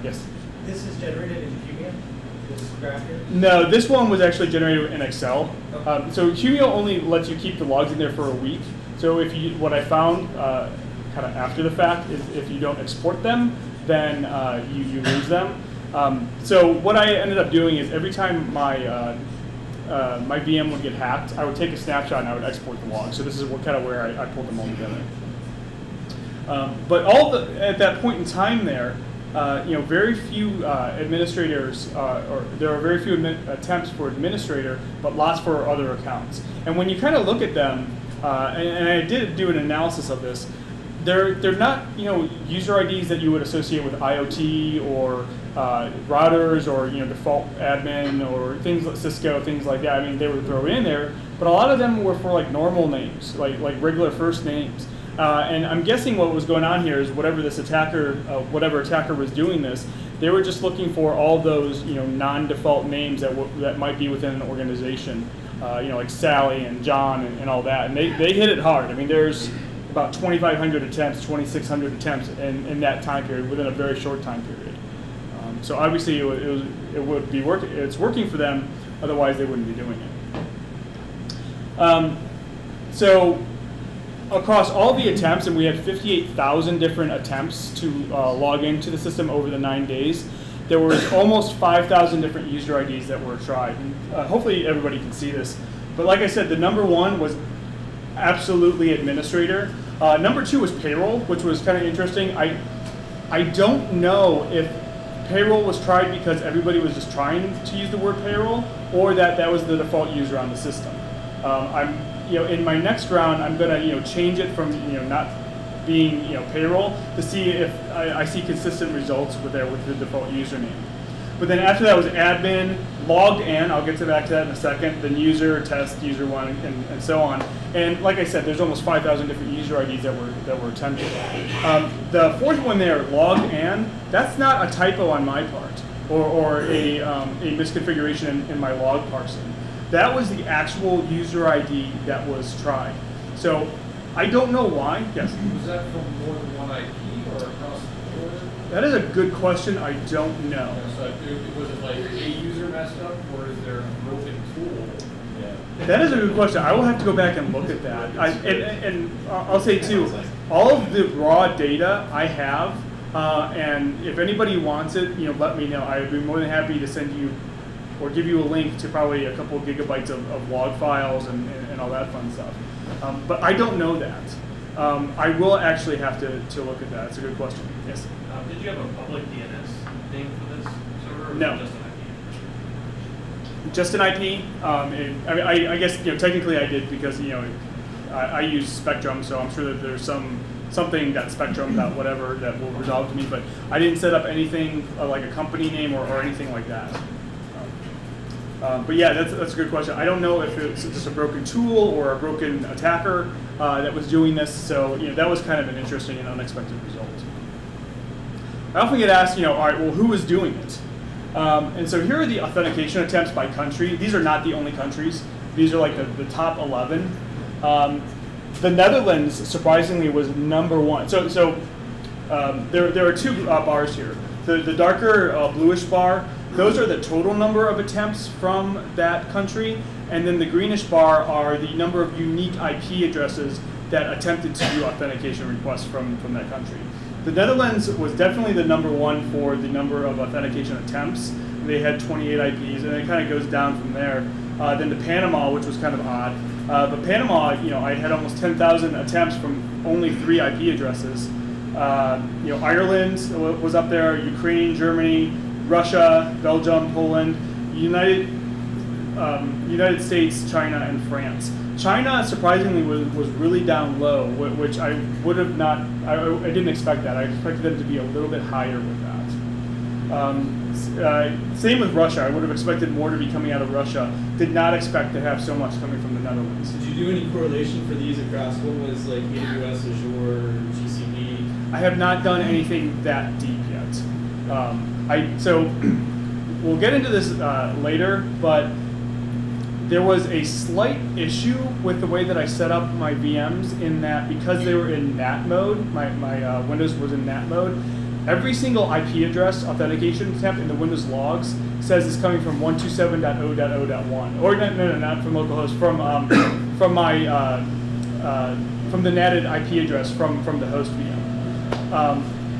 Yes? This is generated in Humio? This graph here? No, this one was actually generated in Excel. So Humio only lets you keep the logs in there for a week. So what I found kind of after the fact is if you don't export them, then you lose them. So what I ended up doing is every time my VM would get hacked, I would take a snapshot and I would export the log. So this is kind of where I pulled them all together. But at that point in time there, very few administrators, or there are very few attempts for administrator, but lots for other accounts. And when you kind of look at them, and I did do an analysis of this, they're not user IDs that you would associate with IoT or routers or default admin or things like Cisco, things like that. I mean, they were thrown in there, but a lot of them were for like normal names, like regular first names. And I'm guessing what was going on here is whatever attacker was doing this, they were just looking for all those non-default names that might be within an organization, like Sally and John and all that, and they hit it hard. I mean, there's about 2,500 attempts, 2,600 attempts in that time period within a very short time period. So obviously it would be working. It's working for them. Otherwise, they wouldn't be doing it. So across all the attempts, and we had 58,000 different attempts to log into the system over the 9 days, there was almost 5,000 different user IDs that were tried. And, hopefully everybody can see this. But like I said, the #1 was absolutely administrator. #2 was payroll, which was kind of interesting. I don't know if payroll was tried because everybody was just trying to use the word payroll, or that was the default user on the system. In my next round, I'm going to change it from not being payroll to see if I see consistent results with the default username. But then after that was admin, logged in. I'll get back to that in a second. Then user, test, user one, and so on. And like I said, there's almost 5,000 different user IDs that were attempted. The fourth one there, logged in. That's not a typo on my part or a misconfiguration in my log parsing. That was the actual user ID that was tried. So I don't know why. Yes? Was that from more than one IP or across the board? That is a good question. I don't know. Yeah, so was it like a user messed up, or is there a broken tool? Yeah. That is a good question. I will have to go back and look at that. And I'll say too, all of the raw data I have, and if anybody wants it, let me know. I would be more than happy to send you or give you a link to probably a couple of gigabytes of log files and all that fun stuff. But I don't know that. I will actually have to look at that. It's a good question. Yes? Did you have a public DNS name for this server? Or No. Just an IP? Just an IP. I guess technically I did because I use Spectrum, so I'm sure that there's something that Spectrum whatever that will resolve to me. But I didn't set up anything like a company name or anything like that. But yeah, that's a good question. I don't know if it's just a broken tool or a broken attacker that was doing this. So that was kind of an interesting and unexpected result. I often get asked, all right, well, who was doing it? And so here are the authentication attempts by country. These are not the only countries. These are like the top 11. The Netherlands, surprisingly, was #1. So there are two bars here. The darker bluish bar, those are the total number of attempts from that country, and then the greenish bar are the number of unique IP addresses that attempted to do authentication requests from that country. The Netherlands was definitely the #1 for the number of authentication attempts. They had 28 IPs, and it kind of goes down from there. Then to Panama, which was kind of odd, But Panama, I had almost 10,000 attempts from only 3 IP addresses. Ireland was up there, Ukraine, Germany, Russia, Belgium, Poland, United States, China, and France. China, surprisingly, was really down low, which I would have not, I didn't expect that. I expected them to be a little bit higher with that. Same with Russia. I would have expected more to be coming out of Russia. Did not expect to have so much coming from the Netherlands. Did you do any correlation for these across what was like AWS, Azure, GCP? I have not done anything that deep yet. So we'll get into this later, but there was a slight issue with the way that I set up my VMs in that because they were in NAT mode, my Windows was in NAT mode, every single IP address authentication attempt in the Windows logs says it's coming from 127.0.0.1, or no, not from localhost, from the NATed IP address from the host VM.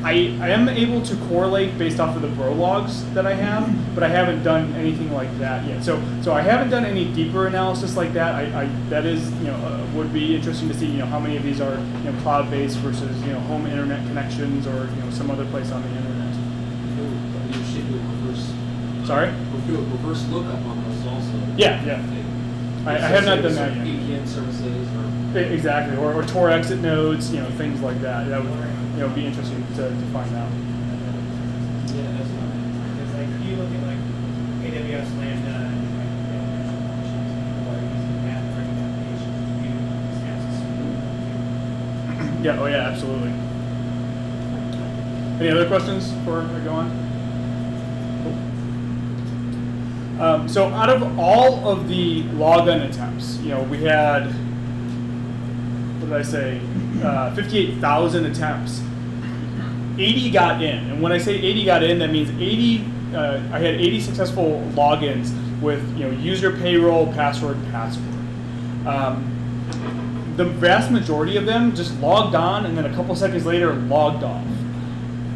I am able to correlate based off of the bro logs that I have, but I haven't done anything like that yet. So I haven't done any deeper analysis like that. That is, would be interesting to see, how many of these are, cloud-based versus, home internet connections or, some other place on the internet. You should do a reverse. Sorry? We'll do a reverse lookup on those also. Yeah. I have not done that yet. VPN services or exactly, or Tor exit nodes, things like that. That would, be interesting to find out. yeah, that's fine. Because like if you look at like AWS Lambda and like using that for applications, you just have to. Yeah. Oh yeah. Absolutely. Any other questions before I go on? So out of all of the login attempts, we had, what did I say, 58,000 attempts. 80 got in, and when I say 80 got in, that means 80. I had 80 successful logins with user, payroll, password. The vast majority of them just logged on, and then a couple seconds later logged off.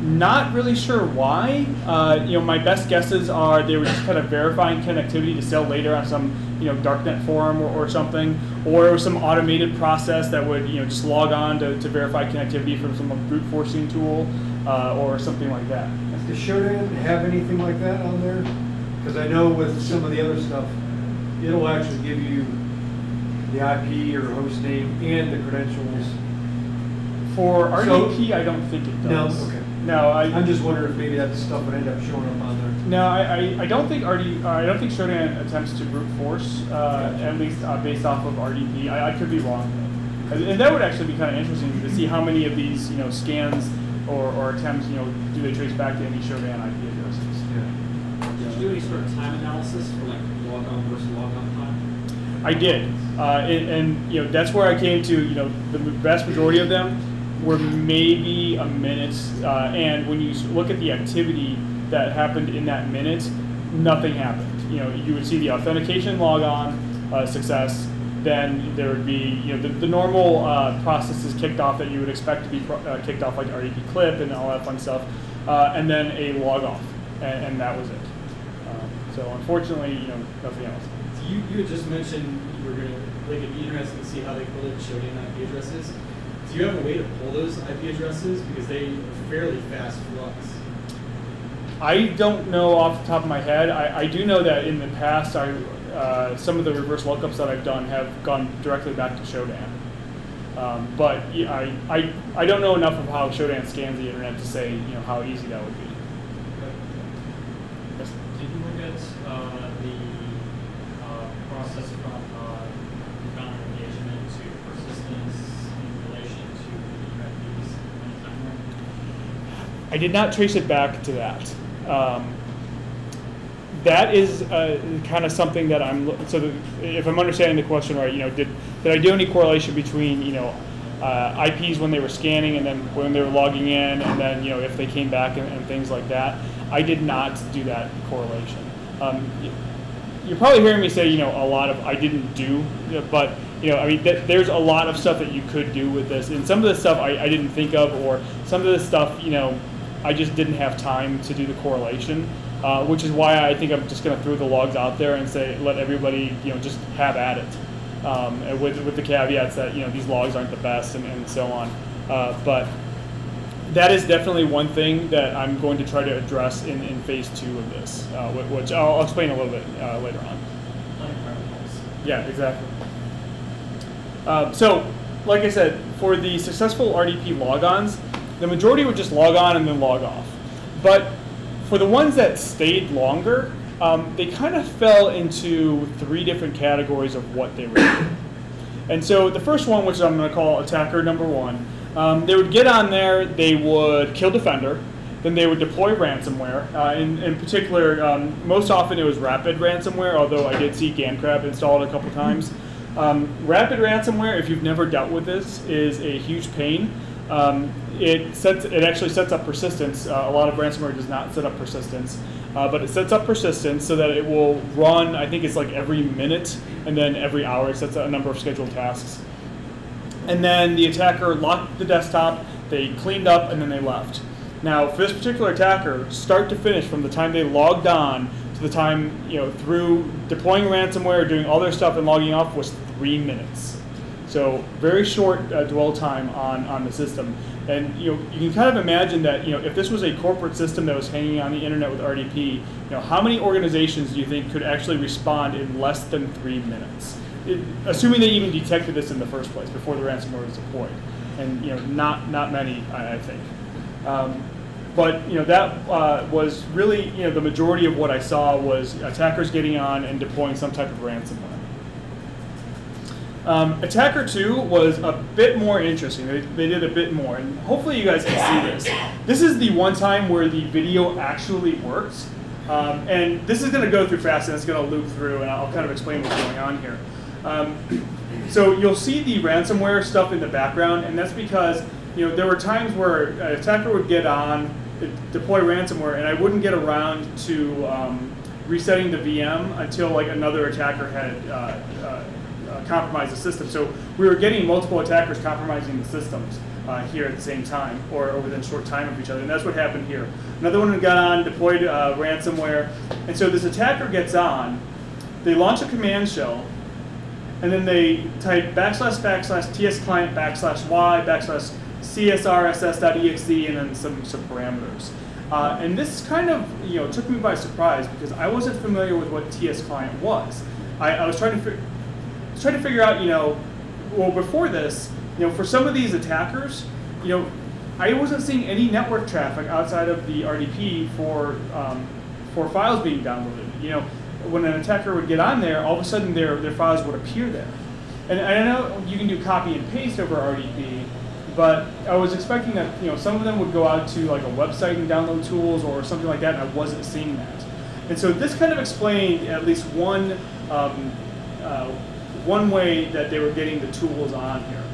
Not really sure why. My best guesses are they were just kind of verifying connectivity to sell later on some darknet forum or something, or it was some automated process that would just log on to verify connectivity from some brute forcing tool or something like that. Does Shodan have anything like that on there? Because I know with some of the other stuff, it'll actually give you the IP or host name and the credentials. For RDP, I don't think it does. No, okay. No, I'm just wondering if maybe that stuff would end up showing up on there. No, I don't think I don't think Shodan attempts to brute force, at least based off of RDP. I could be wrong, and that would actually be kind of interesting to see how many of these scans or attempts do they trace back to any Shodan IP addresses. Yeah. Did you do any sort of time analysis for like log on versus log on time? I did, and that's where I came to. The vast majority of them were maybe a minute, and when you look at the activity that happened in that minute, nothing happened. You would see the authentication log on success, then there would be the normal processes kicked off that you would expect to be kicked off, like RDP clip and all that fun stuff, and then a log off, and that was it. So unfortunately, nothing else. So you had just mentioned you were going to, it'd be interesting to see how they pull Shodan IP addresses. Do you have a way to pull those IP addresses? Because they are fairly fast flux. I don't know off the top of my head. I do know that in the past, some of the reverse lookups that I've done have gone directly back to Shodan. But I don't know enough of how Shodan scans the internet to say how easy that would be. Yes. Did you look at the process from bound engagement to persistence in relation to the IPs anytime? I did not trace it back to that. That is kind of something that if I'm understanding the question right, did I do any correlation between IPs when they were scanning and then when they were logging in, and then if they came back and things like that? I did not do that correlation. You're probably hearing me say a lot of I didn't do, but there's a lot of stuff that you could do with this, and some of the stuff I didn't think of, or some of the stuff I just didn't have time to do the correlation. Which is why I think I'm just going to throw the logs out there and say let everybody just have at it. and with the caveats that these logs aren't the best and so on. But that is definitely one thing that I'm going to try to address in phase 2 of this, which I'll explain a little bit later on. Yeah, exactly. So, like I said, for the successful RDP logons, the majority would just log on and then log off. But for the ones that stayed longer, they kind of fell into 3 different categories of what they were doing. And so the first one, which I'm going to call attacker number 1, they would get on there, they would kill Defender, then they would deploy ransomware. In particular, most often it was Rapid ransomware, although I did see GandCrab installed a couple times. Rapid ransomware, if you've never dealt with this, is a huge pain. It actually sets up persistence. A lot of ransomware does not set up persistence, but it sets up persistence so that it will run, I think it's like every minute, and then every hour it sets a number of scheduled tasks. And then the attacker locked the desktop, they cleaned up, and then they left. Now, for this particular attacker, start to finish, from the time they logged on to the time, through deploying ransomware, doing all their stuff, and logging off, was 3 minutes. So very short dwell time on the system. And you can kind of imagine that if this was a corporate system that was hanging on the internet with RDP, how many organizations do you think could actually respond in less than 3 minutes? Assuming they even detected this in the first place before the ransomware was deployed, and not many, I think. But that was really the majority of what I saw was attackers getting on and deploying some type of ransomware. Attacker 2 was a bit more interesting. They did a bit more, and hopefully you guys can see this. This is the one time where the video actually works, and this is going to go through fast, and it's going to loop through, and I'll kind of explain what's going on here. So you'll see the ransomware stuff in the background, and that's because there were times where an attacker would get on, deploy ransomware, and I wouldn't get around to resetting the VM until like another attacker had compromised the system. So we were getting multiple attackers compromising the systems here at the same time, or within a short time of each other, and that's what happened here. Another one got on, deployed ransomware, and so this attacker gets on, they launch a command shell, and then they type // tsclient /y /csrss.exe, and then some parameters. And this kind of took me by surprise because I wasn't familiar with what tsclient was. I was trying to figure out, well, before this, for some of these attackers, I wasn't seeing any network traffic outside of the RDP for files being downloaded. When an attacker would get on there, all of a sudden their files would appear there. And I know you can do copy and paste over RDP, but I was expecting that some of them would go out to like a website and download tools or something like that, and I wasn't seeing that. And so this kind of explained at least one way that they were getting the tools on here.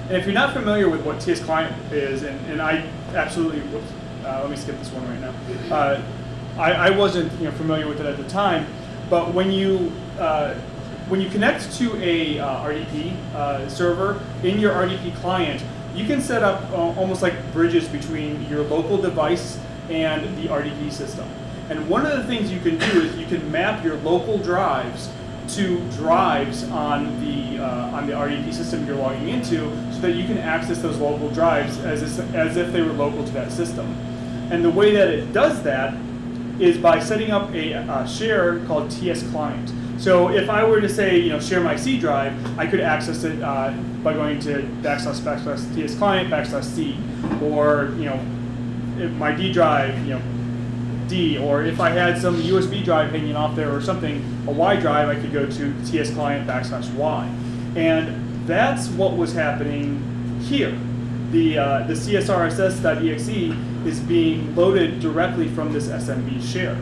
And if you're not familiar with what tsclient is, and I absolutely, let me skip this one right now. I wasn't familiar with it at the time, but when you connect to a RDP server in your RDP client, you can set up almost like bridges between your local device and the RDP system. And one of the things you can do is you can map your local drives to drives on the RDP system you're logging into, so that you can access those local drives as if they were local to that system. And the way that it does that is by setting up a share called tsclient. So if I were to say, share my C drive, I could access it by going to //tsclient /c, or if my D drive, D, or if I had some USB drive hanging off there or something, a Y drive, I could go to tsclient /y. And that's what was happening here. The csrss.exe is being loaded directly from this SMB share.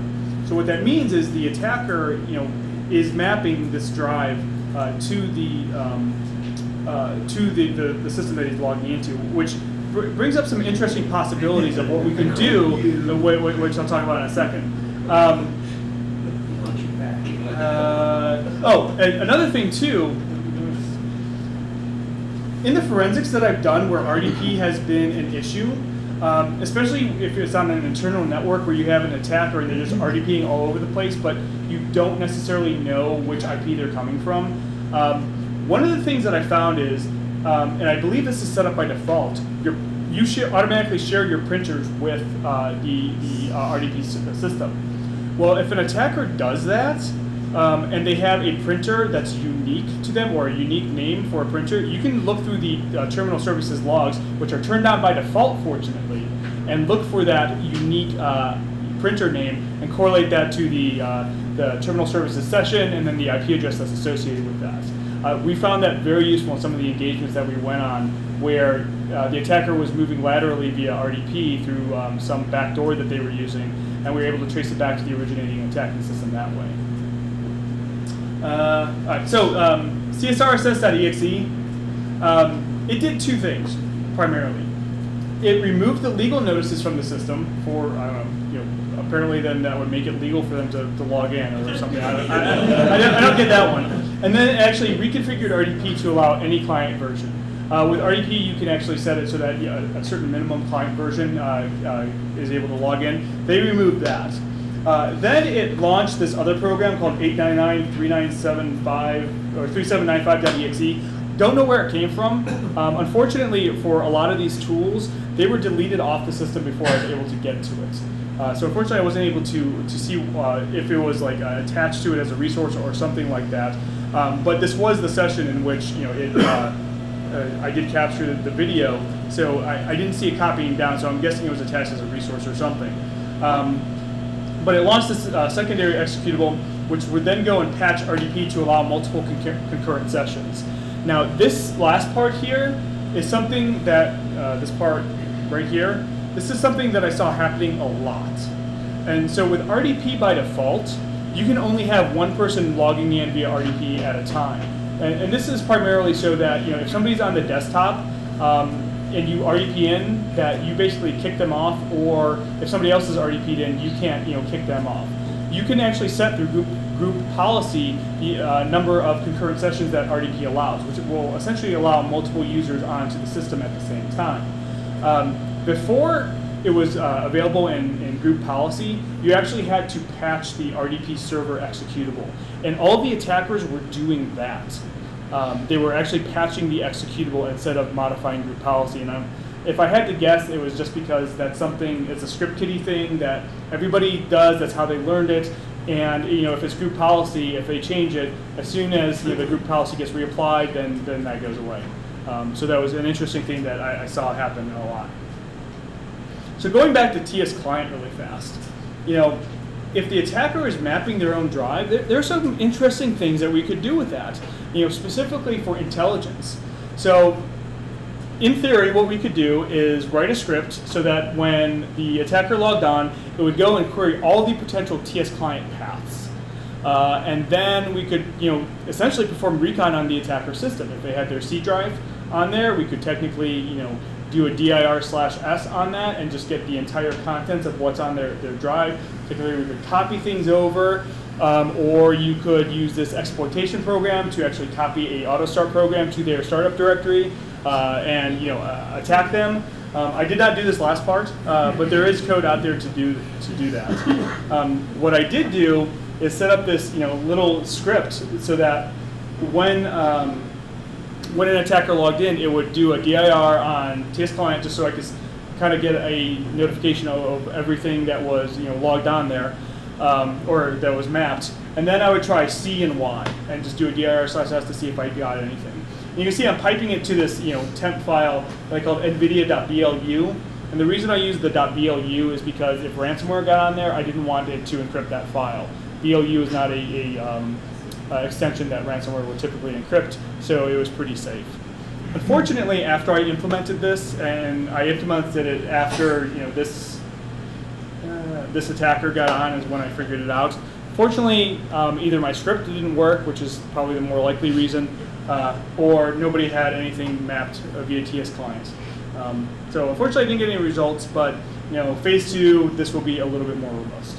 So what that means is the attacker, is mapping this drive to the system that he's logging into, which brings up some interesting possibilities of what we can do, which I'll talk about in a second. Another thing too, in the forensics that I've done where RDP has been an issue, especially if it's on an internal network where you have an attacker and they're just RDPing all over the place, but you don't necessarily know which IP they're coming from, One of the things that I found is, and I believe this is set up by default, you automatically share your printers with the RDP system. Well, if an attacker does that, and they have a printer that's unique to them or a unique name for a printer, you can look through the terminal services logs, which are turned on by default, fortunately, and look for that unique printer name and correlate that to the terminal services session and then the IP address that's associated with that. We found that very useful in some of the engagements that we went on where the attacker was moving laterally via RDP through some backdoor that they were using, and we were able to trace it back to the originating attacking system that way. All right, so CSRSS.exe, it did two things primarily. It removed the legal notices from the system for, I don't know, apparently then that would make it legal for them to log in or something. I don't get that one. And then it actually reconfigured RDP to allow any client version. With RDP, you can actually set it so that a certain minimum client version is able to log in. They removed that. Then it launched this other program called 899.3975 or 3795.exe. Don't know where it came from. Unfortunately, for a lot of these tools, they were deleted off the system before I was able to get to it. So unfortunately, I wasn't able to see if it was like attached to it as a resource or something like that. But this was the session in which I did capture the video, so I didn't see it copying down. So I'm guessing it was attached as a resource or something. But it launched this secondary executable, which would then go and patch RDP to allow multiple concurrent sessions. Now, this last part here is something that, this part right here, this is something that I saw happening a lot. And so with RDP by default, you can only have one person logging in via RDP at a time. And this is primarily so that, if somebody's on the desktop and you RDP in, that you basically kick them off, or if somebody else is RDP'd in, you can't, kick them off. You can actually set through group policy the number of concurrent sessions that RDP allows, which will essentially allow multiple users onto the system at the same time. Before it was available in group policy, you actually had to patch the RDP server executable. And all the attackers were doing that. They were actually patching the executable instead of modifying group policy. And if I had to guess, it was just because that's something, it's a script kiddie thing that everybody does, that's how they learned it. And if it's group policy, if they change it, as soon as the group policy gets reapplied, then that goes away. So that was an interesting thing that I saw happen a lot. So going back to TS client really fast, if the attacker is mapping their own drive, there are some interesting things that we could do with that, specifically for intelligence. So in theory, what we could do is write a script so that when the attacker logged on, it would go and query all the potential TS client paths. And then we could, essentially perform recon on the attacker system. If they had their C drive on there, we could technically, do a dir/s on that and just get the entire contents of what's on their drive. Typically, we could copy things over, or you could use this exploitation program to actually copy a auto-start program to their startup directory and attack them. I did not do this last part, but there is code out there to do that. What I did do is set up this little script so that when an attacker logged in, it would do a dir on TS client just so I could kind of get a notification of everything that was logged on there, or that was mapped. And then I would try C and Y and just do a dir/s to see if I got anything. And you can see I'm piping it to this temp file that I called nvidia.blu. And the reason I use the .blu is because if ransomware got on there, I didn't want it to encrypt that file. BLU is not a extension that ransomware would typically encrypt, so it was pretty safe. Unfortunately, after I implemented this, and I implemented it after this attacker got on, is when I figured it out. Fortunately, either my script didn't work, which is probably the more likely reason, or nobody had anything mapped via TS client. So unfortunately, I didn't get any results, but phase 2, this will be a little bit more robust.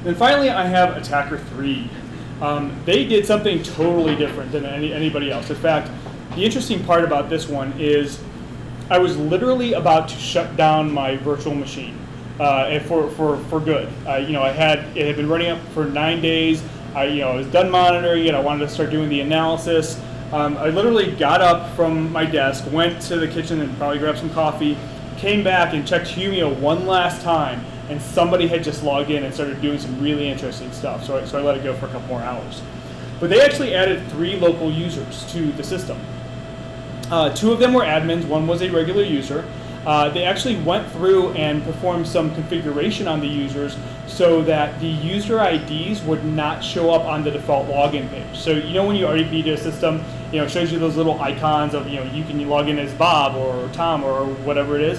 Then finally, I have attacker 3. They did something totally different than anybody else. In fact, the interesting part about this one is I was literally about to shut down my virtual machine for good. It had been running up for 9 days. I was done monitoring it. I wanted to start doing the analysis. I literally got up from my desk, went to the kitchen and probably grabbed some coffee, came back and checked Humio one last time, and somebody had just logged in and started doing some really interesting stuff. So I let it go for a couple more hours. But they actually added 3 local users to the system. 2 of them were admins, one was a regular user. They actually went through and performed some configuration on the users so that the user IDs would not show up on the default login page. So when you RDP to a system, it shows you those little icons of you can log in as Bob or Tom or whatever it is.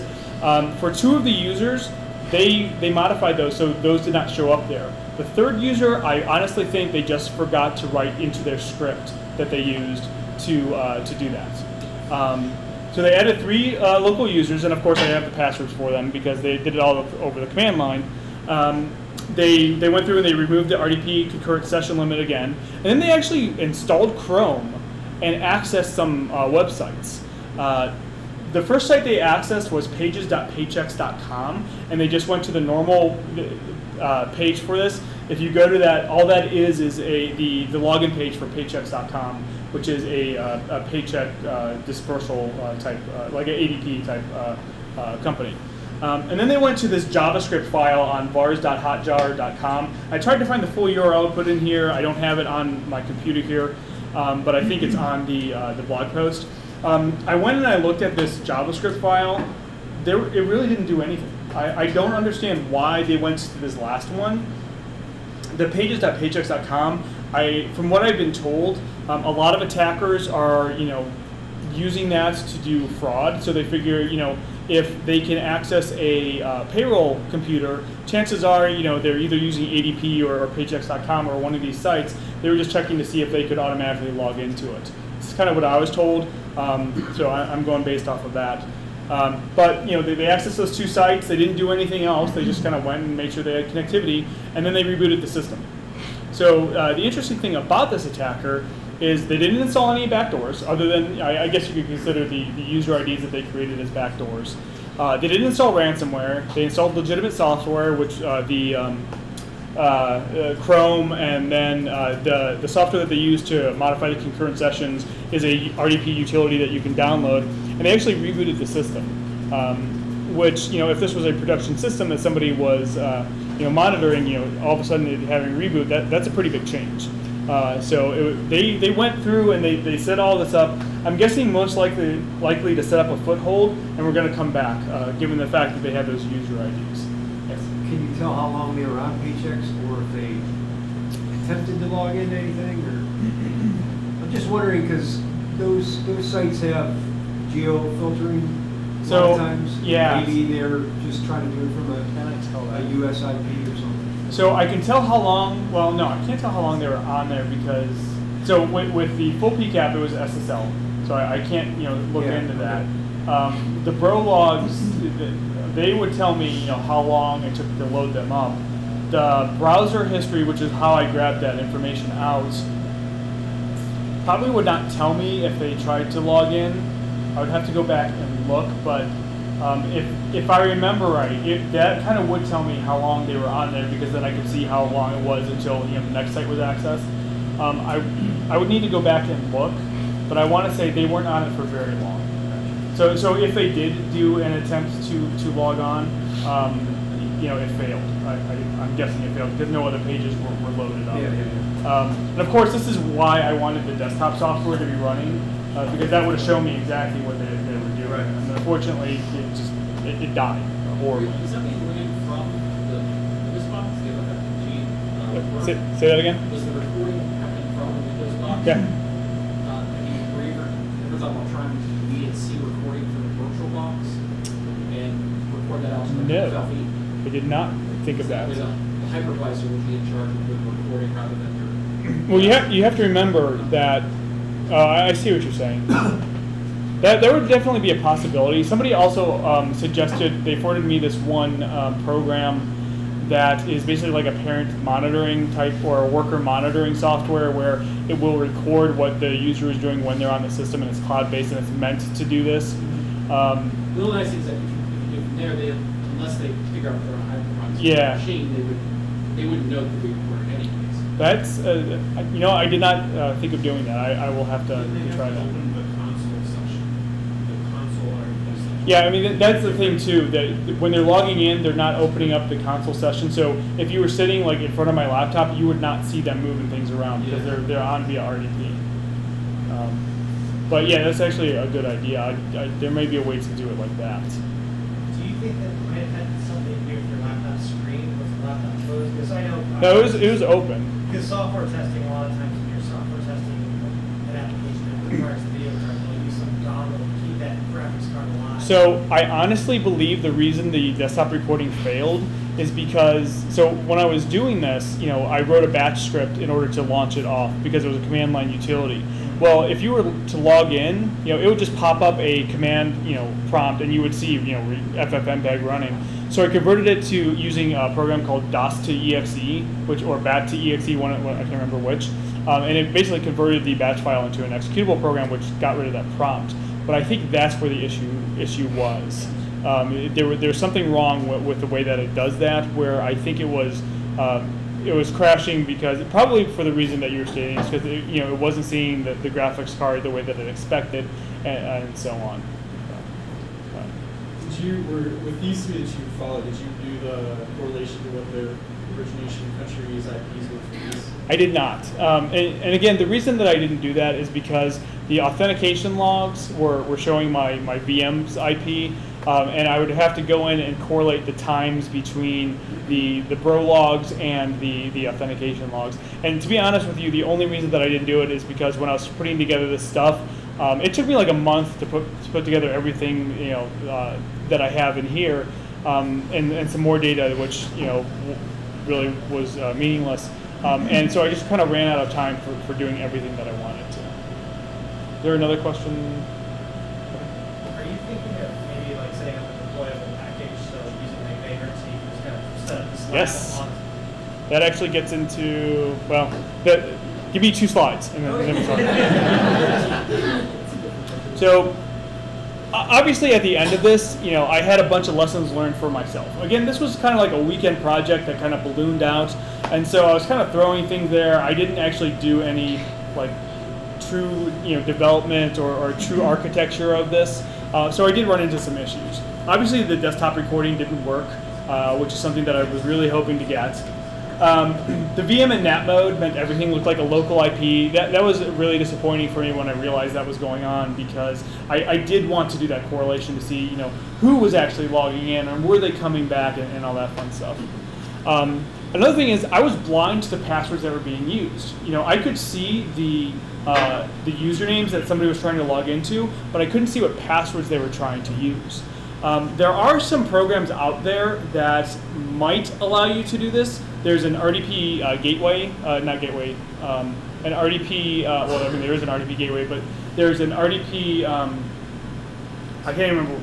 For 2 of the users, they modified those so those did not show up there. The 3rd user, I honestly think they just forgot to write into their script that they used to do that. So they added 3 local users, and of course I have the passwords for them because they did it all over the command line. They went through and they removed the RDP concurrent session limit again, and then they actually installed Chrome and accessed some websites. The first site they accessed was pages.paychecks.com, and they just went to the normal page for this. If you go to that, all that is the login page for paychecks.com, which is a paycheck dispersal type, like an ADP type company. And then they went to this JavaScript file on vars.hotjar.com. I tried to find the full URL to put in here. I don't have it on my computer here, but I think it's on the blog post. I went and I looked at this JavaScript file. It really didn't do anything. I don't understand why they went to this last one. The pages.paychecks.com, from what I've been told, a lot of attackers are using that to do fraud. So they figure if they can access a payroll computer, chances are they're either using ADP or paychecks.com or one of these sites. They were just checking to see if they could automatically log into it. This is kind of what I was told. So I'm going based off of that. But they accessed those 2 sites. They didn't do anything else. They just kind of went and made sure they had connectivity, and then they rebooted the system. So the interesting thing about this attacker is they didn't install any backdoors, other than I guess you could consider the user IDs that they created as backdoors. They didn't install ransomware. They installed legitimate software, which Chrome, and then the software that they use to modify the concurrent sessions is a RDP utility that you can download. And they actually rebooted the system, which if this was a production system that somebody was monitoring, all of a sudden having a reboot, that's a pretty big change. So they went through and they set all this up. I'm guessing most likely to set up a foothold, and we're going to come back, given the fact that they have those user IDs. Yes. Can you tell how long they were on Paychecks, or if they attempted to log into anything? Or I'm just wondering because those sites have geo-filtering a lot of times. Yeah. Maybe they're just trying to do it from a US IP or something. So I can tell how long, well, no, I can't tell how long they were on there because, so with the full PCAP, it was SSL. So I can't, look into that. The bro logs, they would tell me, how long it took to load them up. The browser history, which is how I grabbed that information out, probably would not tell me if they tried to log in. I would have to go back and look, but if I remember right, that kind of would tell me how long they were on there, because then I could see how long it was until the next site was accessed. I would need to go back and look, but I want to say they weren't on it for very long. So if they did do an attempt to log on, it failed. I'm guessing it failed because no other pages were loaded up. And of course, this is why I wanted the desktop software to be running, because that would have shown me exactly what they were doing. Right. And unfortunately, it died horribly. Is that being read from the Windows box? Say that again? Was the recording happening from the Windows box? Yeah. Have you ever thought about trying to VNC recording from the virtual box and record that out to the No, I did not think of that. The hypervisor would be in charge of the recording rather than your... Well, you have to remember that, I see what you're saying. That there would definitely be a possibility. Somebody also suggested, they forwarded me this one program that is basically like a parent monitoring type or a worker monitoring software where it will record what the user is doing when they're on the system, and it's cloud-based and it's meant to do this. The little nice thing is that if they're unless they figure out they're on a hypervisor machine, they wouldn't know that we recorded anyways. That's, you know, I did not think of doing that. I will have to try that. Open the console session, the console RDP session. Yeah, I mean, that's the thing too, that when they're logging in, they're not opening up the console session. So if you were sitting like in front of my laptop, you would not see them moving things around because they're on via RDP. But yeah, that's actually a good idea. There may be a way to do it like that. Do you think that might have had something to do with your laptop screen? Was the laptop closed? Because I know. No, it was open. Because software testing, a lot of times when you're software testing an application that requires the video card, you'll use some dongle to keep that graphics card alive. So I honestly believe the reason the desktop recording failed is because, so when I was doing this, you know, I wrote a batch script in order to launch it off because it was a command line utility. Well, if you were to log in, you know, it would just pop up a command, you know, prompt, and you would see, you know, FFmpeg running. So I converted it to using a program called DOS to EXE, or BAT to EXE, I can't remember which, and it basically converted the batch file into an executable program, which got rid of that prompt. But I think that's where the issue was. There's something wrong with the way that it does that, where I think it was crashing because, probably for the reason that you were stating, is because it wasn't seeing the graphics card the way that it expected, and so on. With these three that you followed, did you do the correlation to what their origination countries IPs were for these? I did not. And again, the reason that I didn't do that is because the authentication logs were showing my VM's IP, and I would have to go in and correlate the times between the bro logs and the authentication logs. And to be honest with you, the only reason that I didn't do it is because when I was putting together this stuff, it took me like a month to put together everything, you know, that I have in here, and some more data, which, you know, really was meaningless. And so I just kind of ran out of time for doing everything that I wanted to. Is there another question? Are you thinking of maybe like setting up a deployable package, so using like Vagrant, so you can just kind of set up the slides Yes. on? That actually gets into, well, give me 2 slides, and then we'll talk. So, obviously at the end of this, you know, I had a bunch of lessons learned for myself. Again, this was kind of like a weekend project that kind of ballooned out, and so I was kind of throwing things there. I didn't actually do any like true, you know, development or true architecture of this, so I did run into some issues. Obviously, the desktop recording didn't work, which is something that I was really hoping to get. The VM in NAT mode meant everything looked like a local IP. That was really disappointing for me when I realized that was going on, because I did want to do that correlation to see, you know, who was actually logging in and were they coming back and all that fun stuff. Another thing is I was blind to the passwords that were being used. You know, I could see the usernames that somebody was trying to log into, but I couldn't see what passwords they were trying to use. There are some programs out there that might allow you to do this. There's an RDP gateway, not gateway, an RDP, well, I mean, there is an RDP gateway, but there's an RDP, I can't remember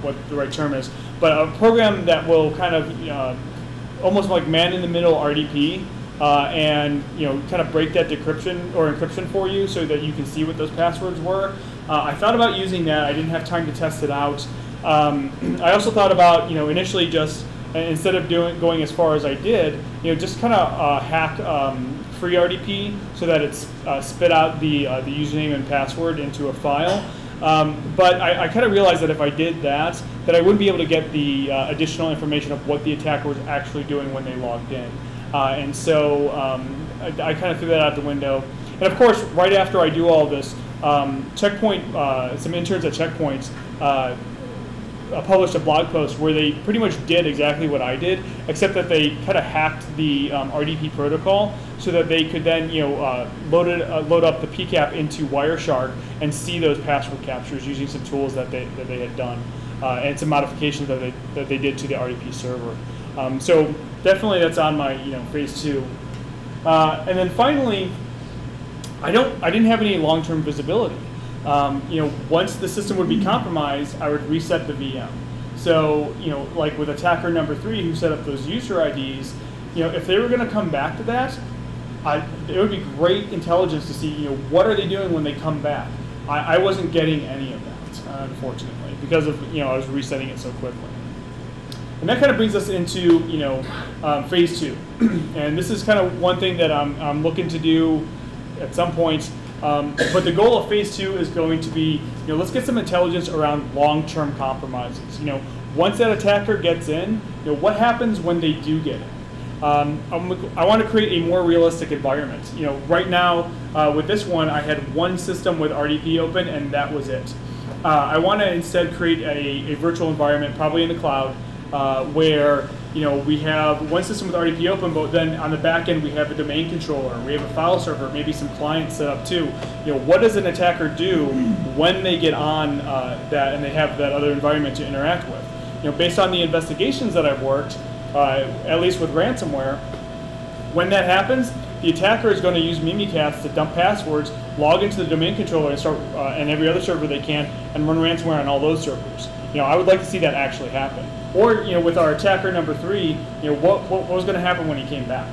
what the right term is, but a program that will kind of almost like man-in-the-middle RDP, and, you know, kind of break that decryption or encryption for you so that you can see what those passwords were. I thought about using that. I didn't have time to test it out. I also thought about, you know, initially just, instead of going as far as I did, you know, just kind of hack free RDP so that it's spit out the username and password into a file. But I kind of realized that if I did that I wouldn't be able to get the additional information of what the attacker was actually doing when they logged in. And so I kind of threw that out the window. And of course, right after I do all this, Checkpoint, some interns at Checkpoint published a blog post where they pretty much did exactly what I did, except that they kind of hacked the RDP protocol so that they could then, you know, load up the PCAP into Wireshark and see those password captures using some tools that they had done, and some modifications that they did to the RDP server. So definitely that's on my, you know, phase 2. And then finally, I didn't have any long-term visibility. You know, once the system would be compromised, I would reset the VM. So, you know, like with attacker number 3 who set up those user IDs, you know, if they were going to come back to that, it would be great intelligence to see, you know, what are they doing when they come back. I wasn't getting any of that, unfortunately, because of, you know, I was resetting it so quickly. And that kind of brings us into phase 2, and this is kind of one thing that I'm looking to do at some point. But the goal of phase 2 is going to be, let's get some intelligence around long-term compromises. Once that attacker gets in, what happens when they do get in? I want to create a more realistic environment. Right now with this one, I had one system with RDP open, and that was it. I want to instead create a virtual environment, probably in the cloud, where we have one system with RDP open, but then on the back end we have a domain controller, we have a file server, maybe some clients set up too. What does an attacker do when they get on that and they have that other environment to interact with? Based on the investigations that I've worked, at least with ransomware, when that happens, the attacker is going to use Mimikatz to dump passwords, log into the domain controller, and start and every other server they can, and run ransomware on all those servers. I would like to see that actually happen. Or with our attacker number 3, what was going to happen when he came back?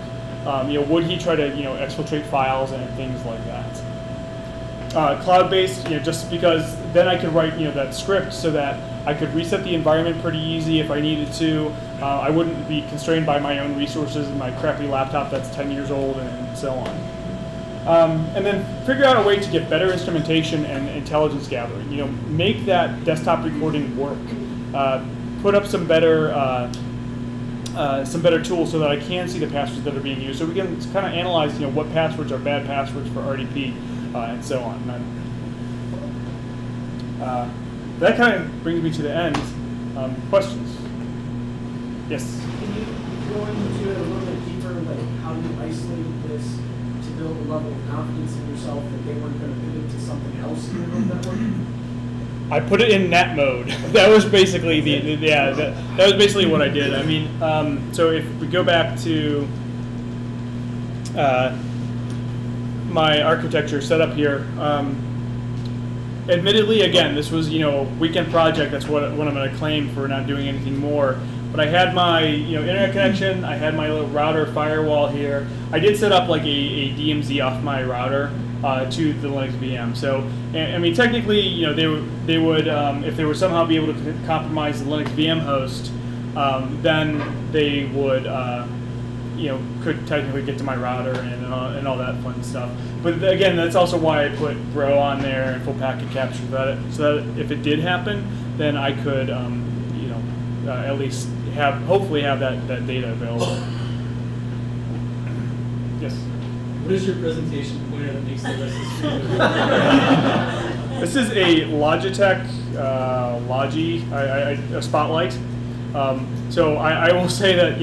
Would he try to exfiltrate files and things like that? Cloud-based, just because then I could write that script so that I could reset the environment pretty easy if I needed to. I wouldn't be constrained by my own resources, my crappy laptop that's 10 years old, and so on. And then figure out a way to get better instrumentation and intelligence gathering. Make that desktop recording work. Put up some better tools so that I can see the passwords that are being used, so we can kind of analyze what passwords are bad passwords for RDP and so on. That kind of brings me to the end. Questions? Yes? Can you go into it a little bit deeper, like how you isolate this to build a level of confidence in yourself that they weren't going to pivot to something else in your network? I put it in NAT mode. That was basically that was basically what I did. I mean, so if we go back to my architecture setup here, admittedly, again, this was a weekend project. That's what I'm going to claim for not doing anything more. But I had my internet connection. I had my little router firewall here. I did set up like a DMZ off my router to the Linux VM. So I mean, technically, they would if they would somehow be able to compromise the Linux VM host, then they would could technically get to my router and all that fun stuff. But again, that's also why I put Bro on there and full packet capture so that if it did happen, then I could at least hopefully have that data available. Yes. What is your presentation pointer that makes the rest of the screen? This is a Logitech Logi a Spotlight. So I will say that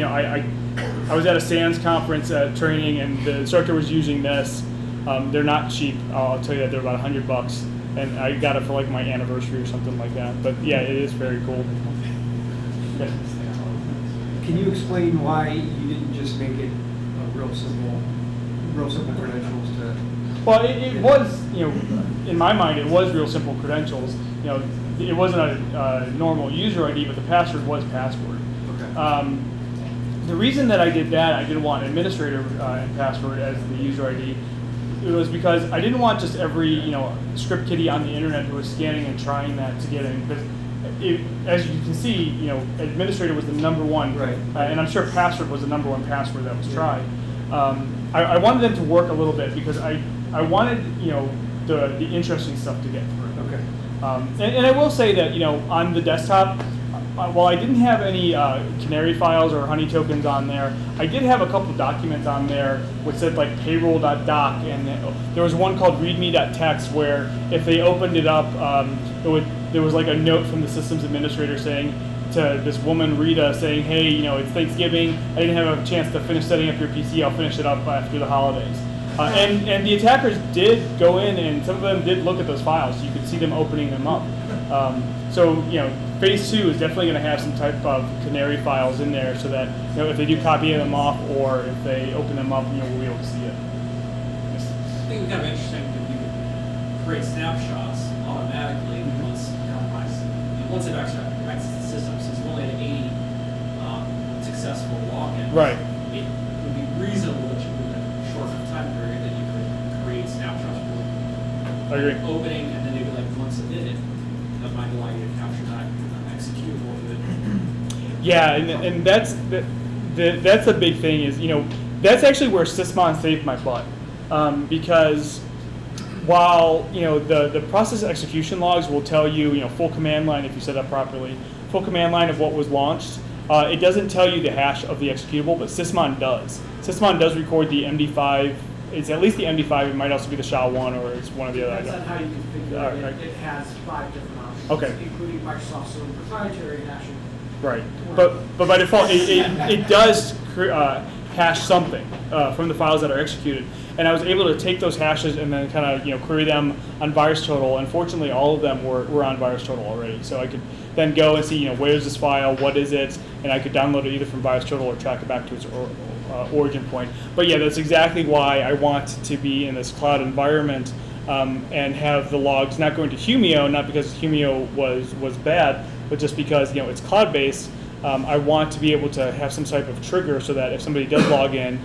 I was at a SANS conference training, and the instructor was using this. They're not cheap. I'll tell you that they're about $100, and I got it for like my anniversary or something like that. But yeah, it is very cool. Yeah. Can you explain why you didn't just make it a real simple credentials to? Well, it was, in my mind, it was real simple credentials. It wasn't a normal user ID, but the password was password. Okay. The reason that I did that, I didn't want administrator and password as the user ID. It was because I didn't want just every script kiddie on the internet who was scanning and trying that to get in. Because as you can see, administrator was the #1, right. And I'm sure password was the #1 password that was tried. I wanted them to work a little bit because I wanted the interesting stuff to get through. Okay. And I will say that on the desktop, while I didn't have any canary files or honey tokens on there, I did have a couple documents on there which said like payroll.doc, and there was one called readme.txt where if they opened it up, there was like a note from the systems administrator saying to this woman Rita saying, hey, it's Thanksgiving, I didn't have a chance to finish setting up your PC, I'll finish it up after the holidays. And the attackers did go in, and some of them did look at those files, so you could see them opening them up. So phase 2 is definitely going to have some type of canary files in there, so that if they do copy them off or if they open them up, we'll be able to see it. Yes. I think it's kind of interesting that you could create snapshots automatically once they've actually accessed the system. Since we only had 80 successful logins, right. It would be reasonable that you would, in a short time period, that you could create snapshots for opening, and then maybe like once a minute, that might allow you to capture that executable of it. Yeah, and that's a big thing is, that's actually where Sysmon saved my butt. Because while, the process execution logs will tell you, full command line if you set up properly, full command line of what was launched, it doesn't tell you the hash of the executable, but Sysmon does. Sysmon does record the MD5. It's at least the MD5. It might also be the SHA-1, or it's one of the other. That's not how you configure it. It has 5 different options, okay, including Microsoft's own proprietary hashing. Right, but by default, it does hash something from the files that are executed. And I was able to take those hashes and then kind of query them on VirusTotal. Unfortunately, all of them were on VirusTotal already, so I could then go and see where's this file, what is it, and I could download it either from VirusTotal or track it back to its origin point. But yeah, that's exactly why I want to be in this cloud environment and have the logs not going to Humio, not because Humio was bad, but just because it's cloud-based. I want to be able to have some type of trigger so that if somebody does log in,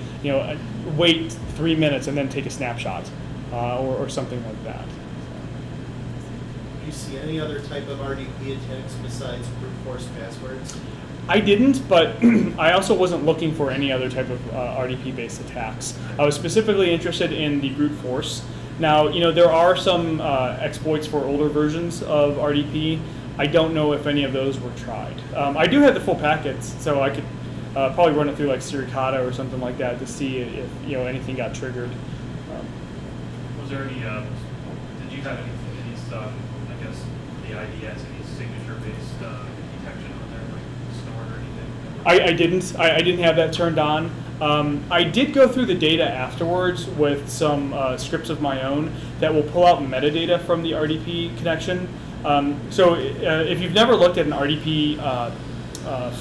wait 3 minutes and then take a snapshot or something like that. Do you see any other type of RDP attacks besides brute force passwords? I didn't, but I also wasn't looking for any other type of RDP-based attacks. I was specifically interested in the brute force. Now, there are some exploits for older versions of RDP. I don't know if any of those were tried. I do have the full packets, so I could probably run it through like Suricata or something like that to see if anything got triggered. Was there any? Did you have any I guess the IDS, any signature-based detection on there, like stored or anything? I didn't have that turned on. I did go through the data afterwards with some scripts of my own that will pull out metadata from the RDP connection. So if you've never looked at an RDP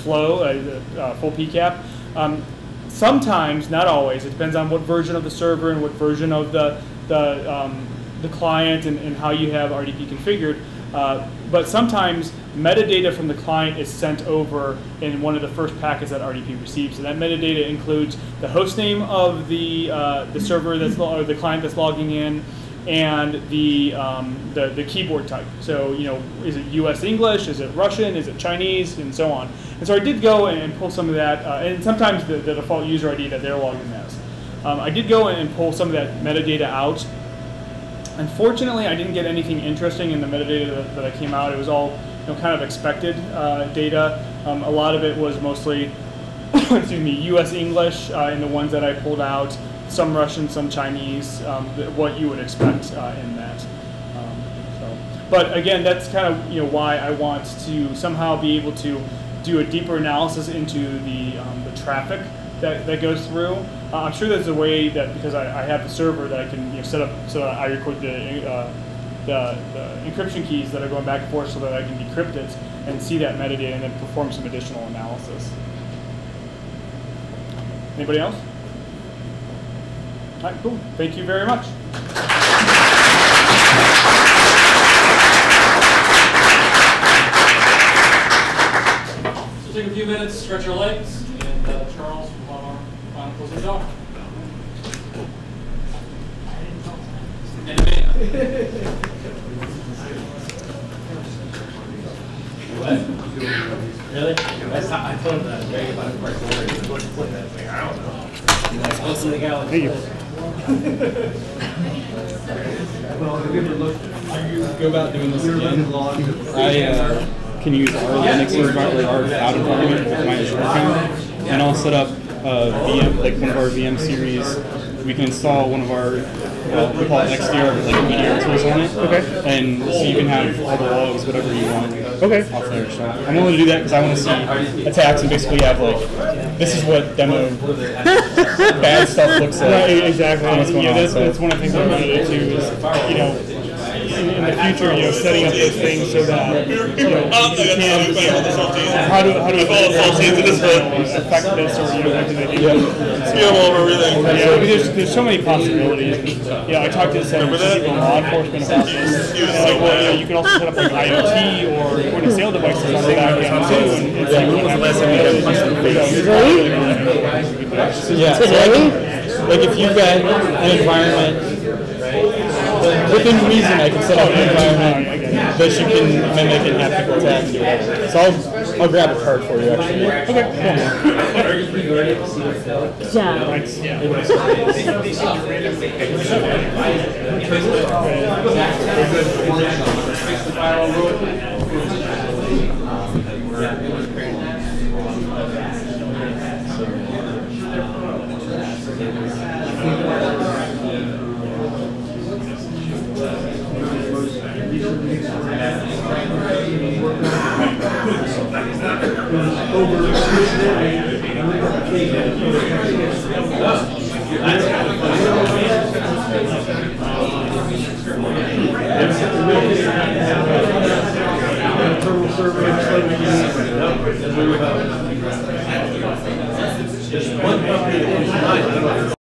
flow, full PCAP, sometimes, not always, it depends on what version of the server and what version of the client and how you have RDP configured. But sometimes metadata from the client is sent over in one of the first packets that RDP receives. And that metadata includes the host name of the server or the client that's logging in, and the keyboard type. So is it U.S. English? Is it Russian? Is it Chinese? And so on. And so I did go and pull some of that, and sometimes the default user ID that they're logging as. I did go and pull some of that metadata out. Unfortunately, I didn't get anything interesting in the metadata that came out. It was all kind of expected data. A lot of it was mostly, excuse me, U.S. English in the ones that I pulled out. Some Russian, some Chinese, what you would expect in that. But again, that's kind of why I want to somehow be able to do a deeper analysis into the traffic that goes through. I'm sure there's a way that, because I have the server, that I can set up so that I record the encryption keys that are going back and forth so that I can decrypt it and see that metadata and then perform some additional analysis. Anybody else? All right, cool. Thank you very much. So take a few minutes, stretch your legs, and Charles will have our final closing talk. Really? I told Greg about it before. I don't know. That's close to the galaxy. Thank you. Well, have you ever looked? Go about doing this again. I can use our Linux environment, our cloud environment with my Azure account, and I'll set up VM, like one of our VM series. We can install one of our, we call it XDR, but like media tools on it. Okay. And so you can have all the logs, whatever you want. Okay. Off there. So I'm willing to do that because I want to see attacks and basically have like, this is what demo bad stuff looks like. Right, exactly. Yeah, that's one of the things I wanted to do is, in the future, setting up those things so that, you can, how do affect this or, there's so many possibilities. I talked to some people in law enforcement about this. You can also set up like IoT or point of sale devices on the back end too. And when was the last time you got punched in the face? Yeah, like if you've got an environment, within reason, I can set up an environment that you can mimic and have people attack. So I'll grab a card for you, actually. Okay, Yeah. Thanks. Just one company.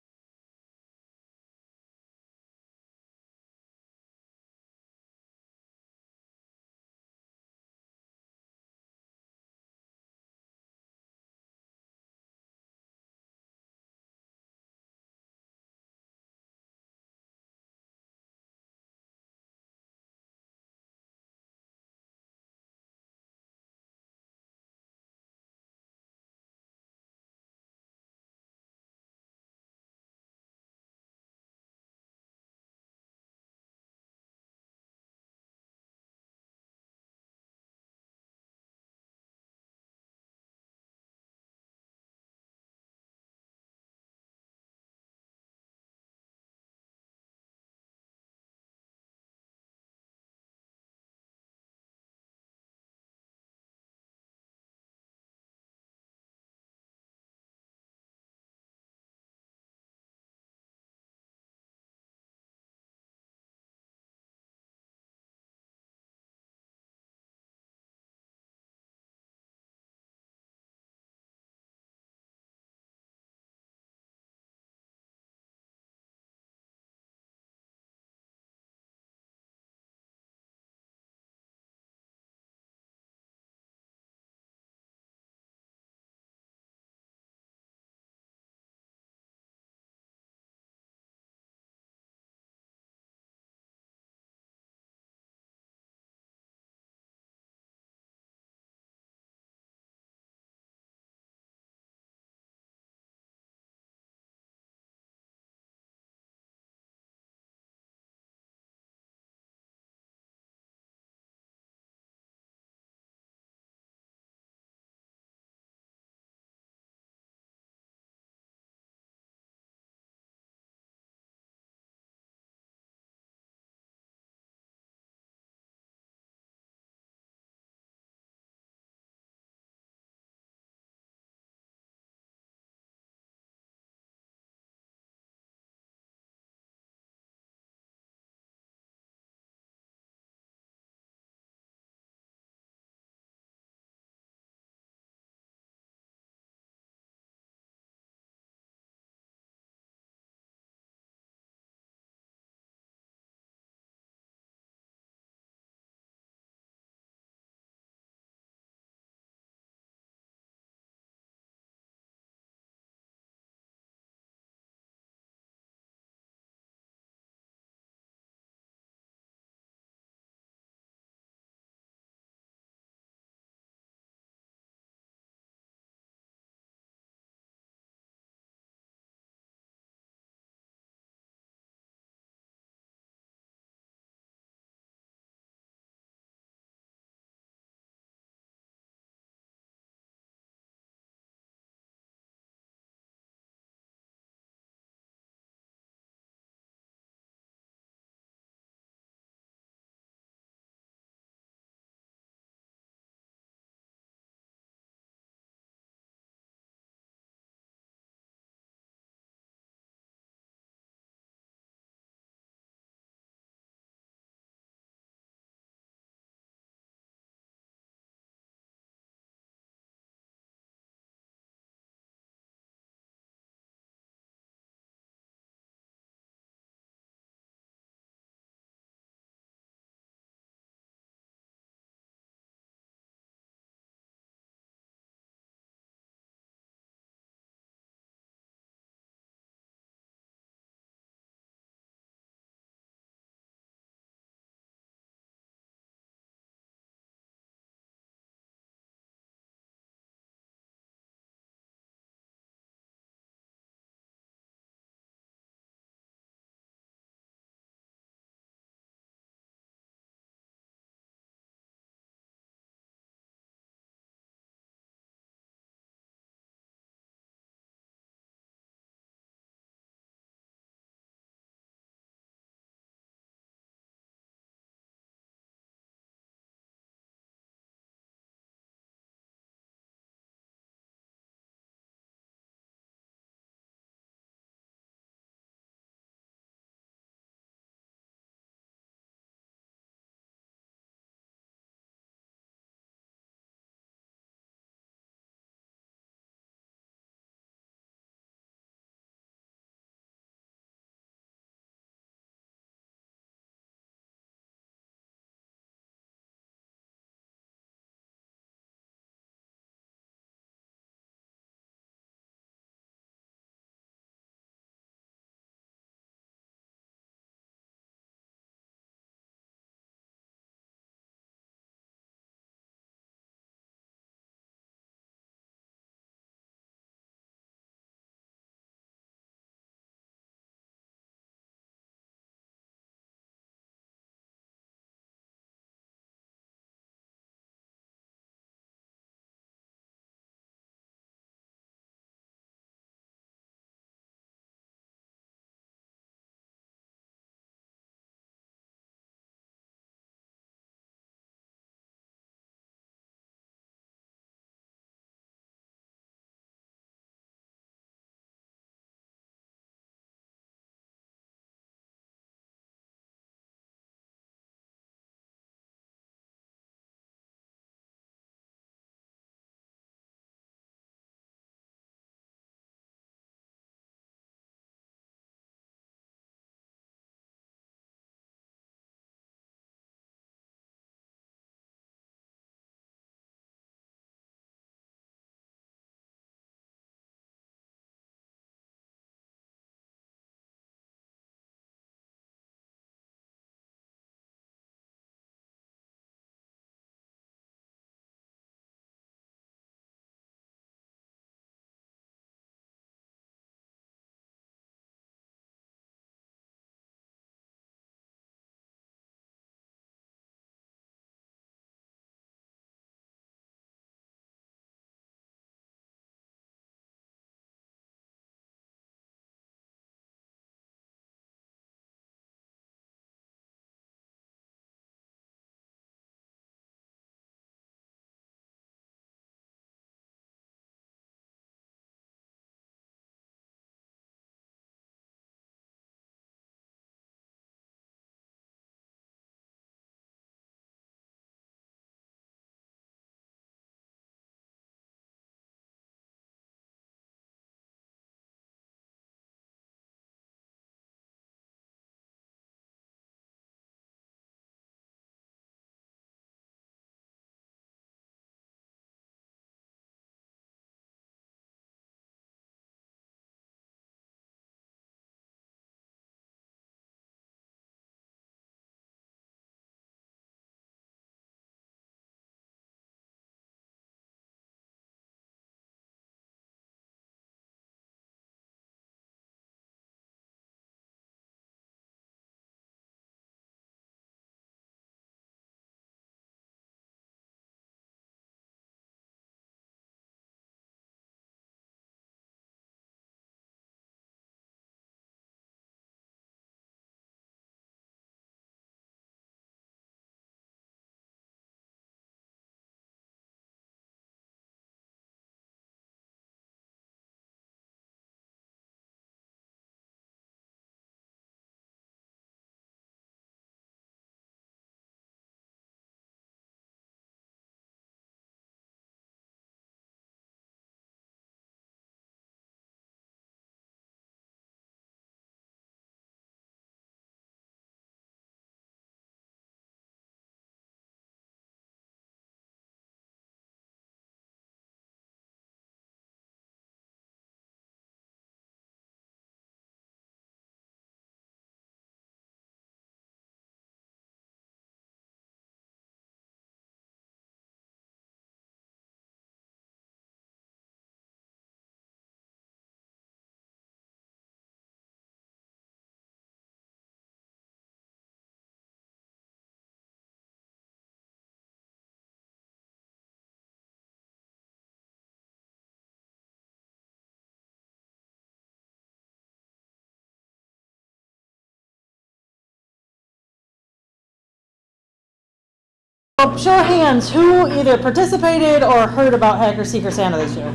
show of hands, who either participated or heard about Hacker Secret Santa this year?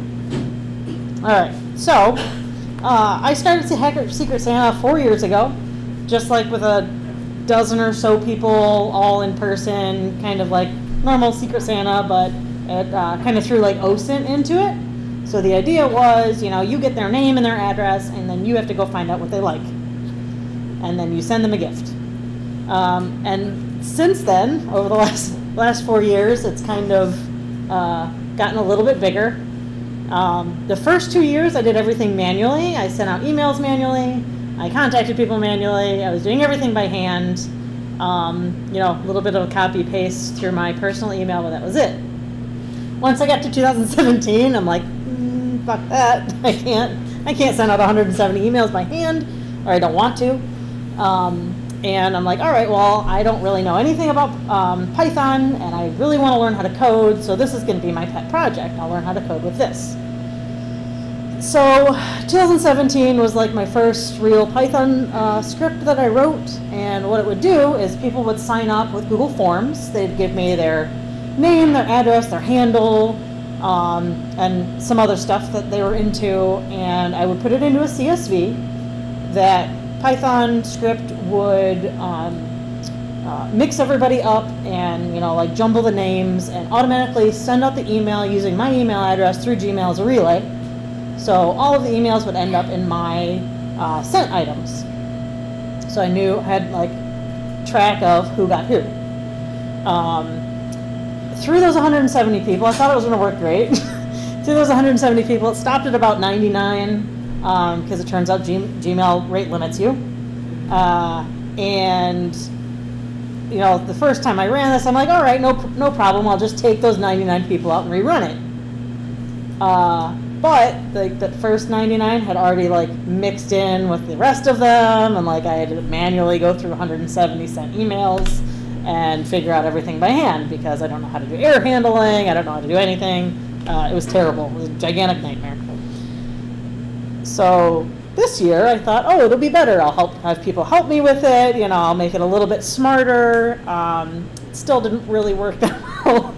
All right, so I started Hacker Secret Santa 4 years ago, just like with a dozen or so people all in person, kind of like normal Secret Santa, but it kind of threw like OSINT into it. So the idea was, you get their name and their address, and then you have to go find out what they like. And then you send them a gift. And since then, over the last 4 years, it's kind of gotten a little bit bigger. The first 2 years, I did everything manually. I sent out emails manually. I contacted people manually. I was doing everything by hand. A little bit of a copy paste through my personal email, but that was it. Once I got to 2017, I'm like, fuck that. I can't send out 170 emails by hand, or I don't want to. And I'm like, all right, well, I don't really know anything about Python, and I really want to learn how to code, so this is going to be my pet project. I'll learn how to code with this. So 2017 was like my first real Python script that I wrote, and what it would do is people would sign up with Google Forms. They'd give me their name, their address, their handle, and some other stuff that they were into, and I would put it into a CSV. That Python script would mix everybody up and like jumble the names and automatically send out the email using my email address through Gmail as a relay. So all of the emails would end up in my sent items. So I had like track of who got who. Through those 170 people, I thought it was going to work great. Through those 170 people, it stopped at about 99 because it turns out Gmail rate limits you. And the first time I ran this, I'm like, all right, no problem. I'll just take those 99 people out and rerun it. But the first 99 had already like mixed in with the rest of them, and like I had to manually go through 170 sent emails and figure out everything by hand because I don't know how to do error handling. I don't know how to do anything. It was terrible. It was a gigantic nightmare. So this year I thought, oh, it'll be better. I'll have people help me with it. I'll make it a little bit smarter. It still didn't really work that well.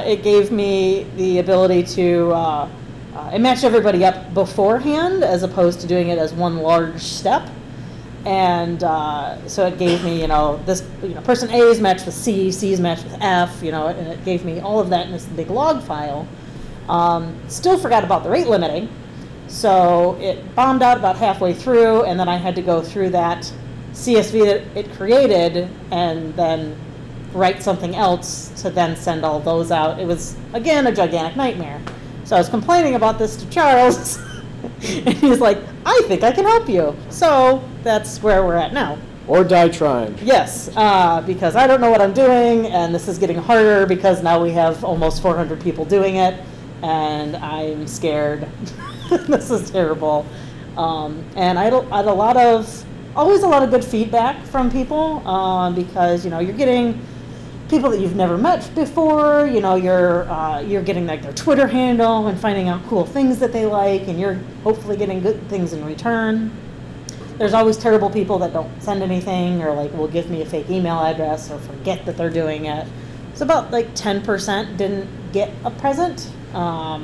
It gave me the ability to it matched everybody up beforehand as opposed to doing it as one large step. And so it gave me, this, person A is matched with C, C is matched with F, and it gave me all of that in this big log file. Still forgot about the rate limiting. So it bombed out about halfway through, and then I had to go through that CSV that it created and then write something else to then send all those out. It was, again, a gigantic nightmare. So I was complaining about this to Charles, and he's like, I think I can help you. So that's where we're at now. Or die trying. Yes, because I don't know what I'm doing, and this is getting harder because now we have almost 400 people doing it, and I'm scared. This is terrible. And I had always a lot of good feedback from people because, you're getting people that you've never met before, you're getting like their Twitter handle and finding out cool things that they like, and you're hopefully getting good things in return. There's always terrible people that don't send anything or like will give me a fake email address or forget that they're doing it. It's about like 10% didn't get a present. A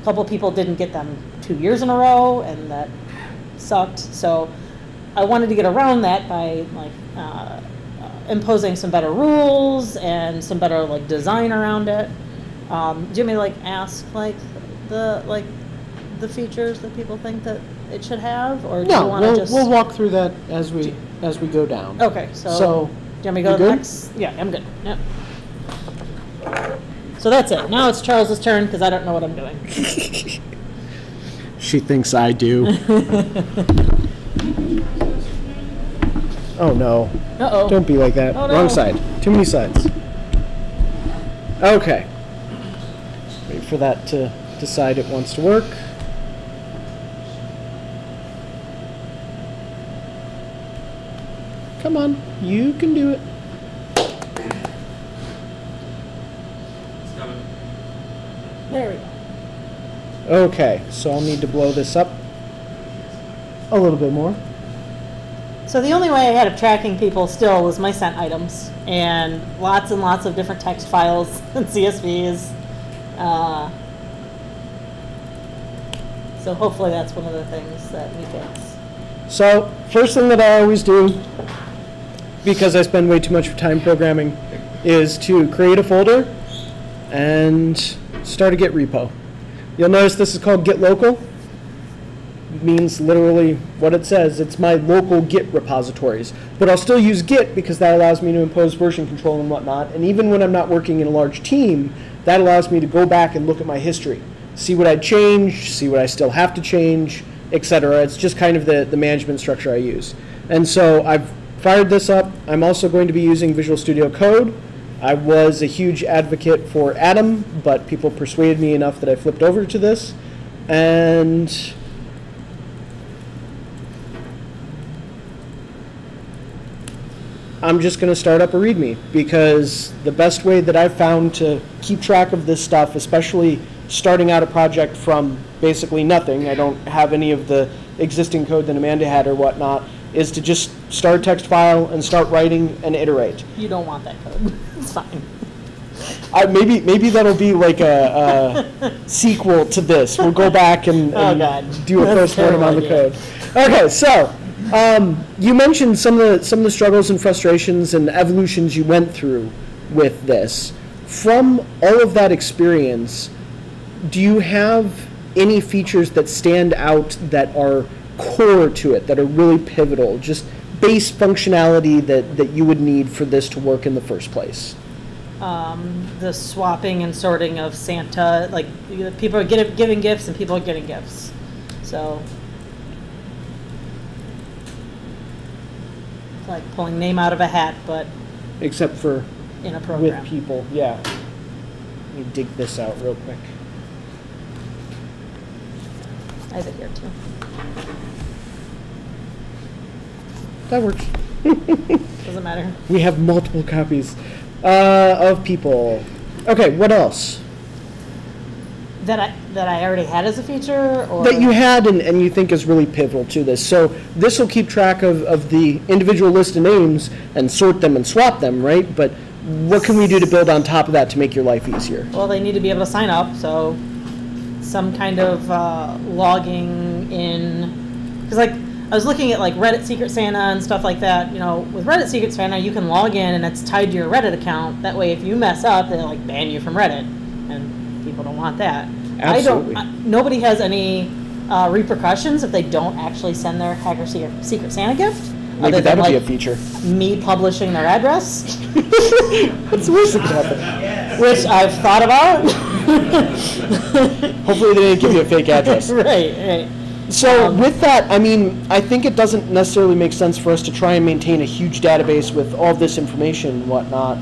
couple people didn't get them 2 years in a row, and that sucked. So I wanted to get around that by like imposing some better rules and some better like design around it. Do you want me to like ask like the features that people think that it should have, or do you want to just? We'll walk through that as we go down. Okay, so do you want me to go to the next? Yeah, I'm good. Yep. So that's it. Now it's Charles's turn because I don't know what I'm doing. She thinks I do. Oh no. Uh-oh. Don't be like that. Oh, no. Wrong side. Too many sides. Okay. Wait for that to decide it wants to work. Come on. You can do it. There we go. Okay, so I'll need to blow this up a little bit more. So the only way I had of tracking people still was my sent items and lots of different text files and CSVs. So hopefully that's one of the things that we fix. So first thing that I always do, because I spend way too much time programming, is to create a folder and start a Git repo. You'll notice this is called Git local. It means literally what it says. It's my local Git repositories. But I'll still use Git because that allows me to impose version control and whatnot. And even when I'm not working in a large team, that allows me to go back and look at my history, see what I'd changed, see what I still have to change, etc. It's just kind of the management structure I use. And so I've fired this up. I'm also going to be using Visual Studio Code. I was a huge advocate for Atom, but people persuaded me enough that I flipped over to this. And I'm just going to start up a README, because the best way that I've found to keep track of this stuff, especially starting out a project from basically nothing, I don't have any of the existing code that Amanda had or whatnot, is to just start a text file and start writing and iterate. You don't want that code. It's fine. Maybe that'll be like a sequel to this. We'll go back and do a postmortem on the code. Okay, so you mentioned some of the struggles and frustrations and evolutions you went through with this. From all of that experience, do you have any features that stand out that are core to it, that are really pivotal, just base functionality that you would need for this to work in the first place? The swapping and sorting of Santa, like people are giving gifts and people are getting gifts. So it's like pulling name out of a hat, but except for in a program. With people, yeah. Let me dig this out real quick. I have it here too. That works. Doesn't matter. We have multiple copies of people. Okay, what else? That I already had as a feature, or that you had and you think is really pivotal to this. So this will keep track of the individual list of names and sort them and swap them, right? But what can we do to build on top of that to make your life easier? Well, they need to be able to sign up, so some kind of logging in, because like I was looking at like Reddit Secret Santa and stuff like that. You know, with Reddit Secret Santa, you can log in and it's tied to your Reddit account. That way, if you mess up, they like ban you from Reddit, and people don't want that. Absolutely. Nobody has any repercussions if they don't actually send their Hacker Secret Santa gift. Maybe that would be a feature. Me publishing their address. What's worse that could happen? Which I've thought about. Hopefully they didn't give you a fake address. Right. So with that, I mean, I think it doesn't necessarily make sense for us to try and maintain a huge database with all this information and whatnot.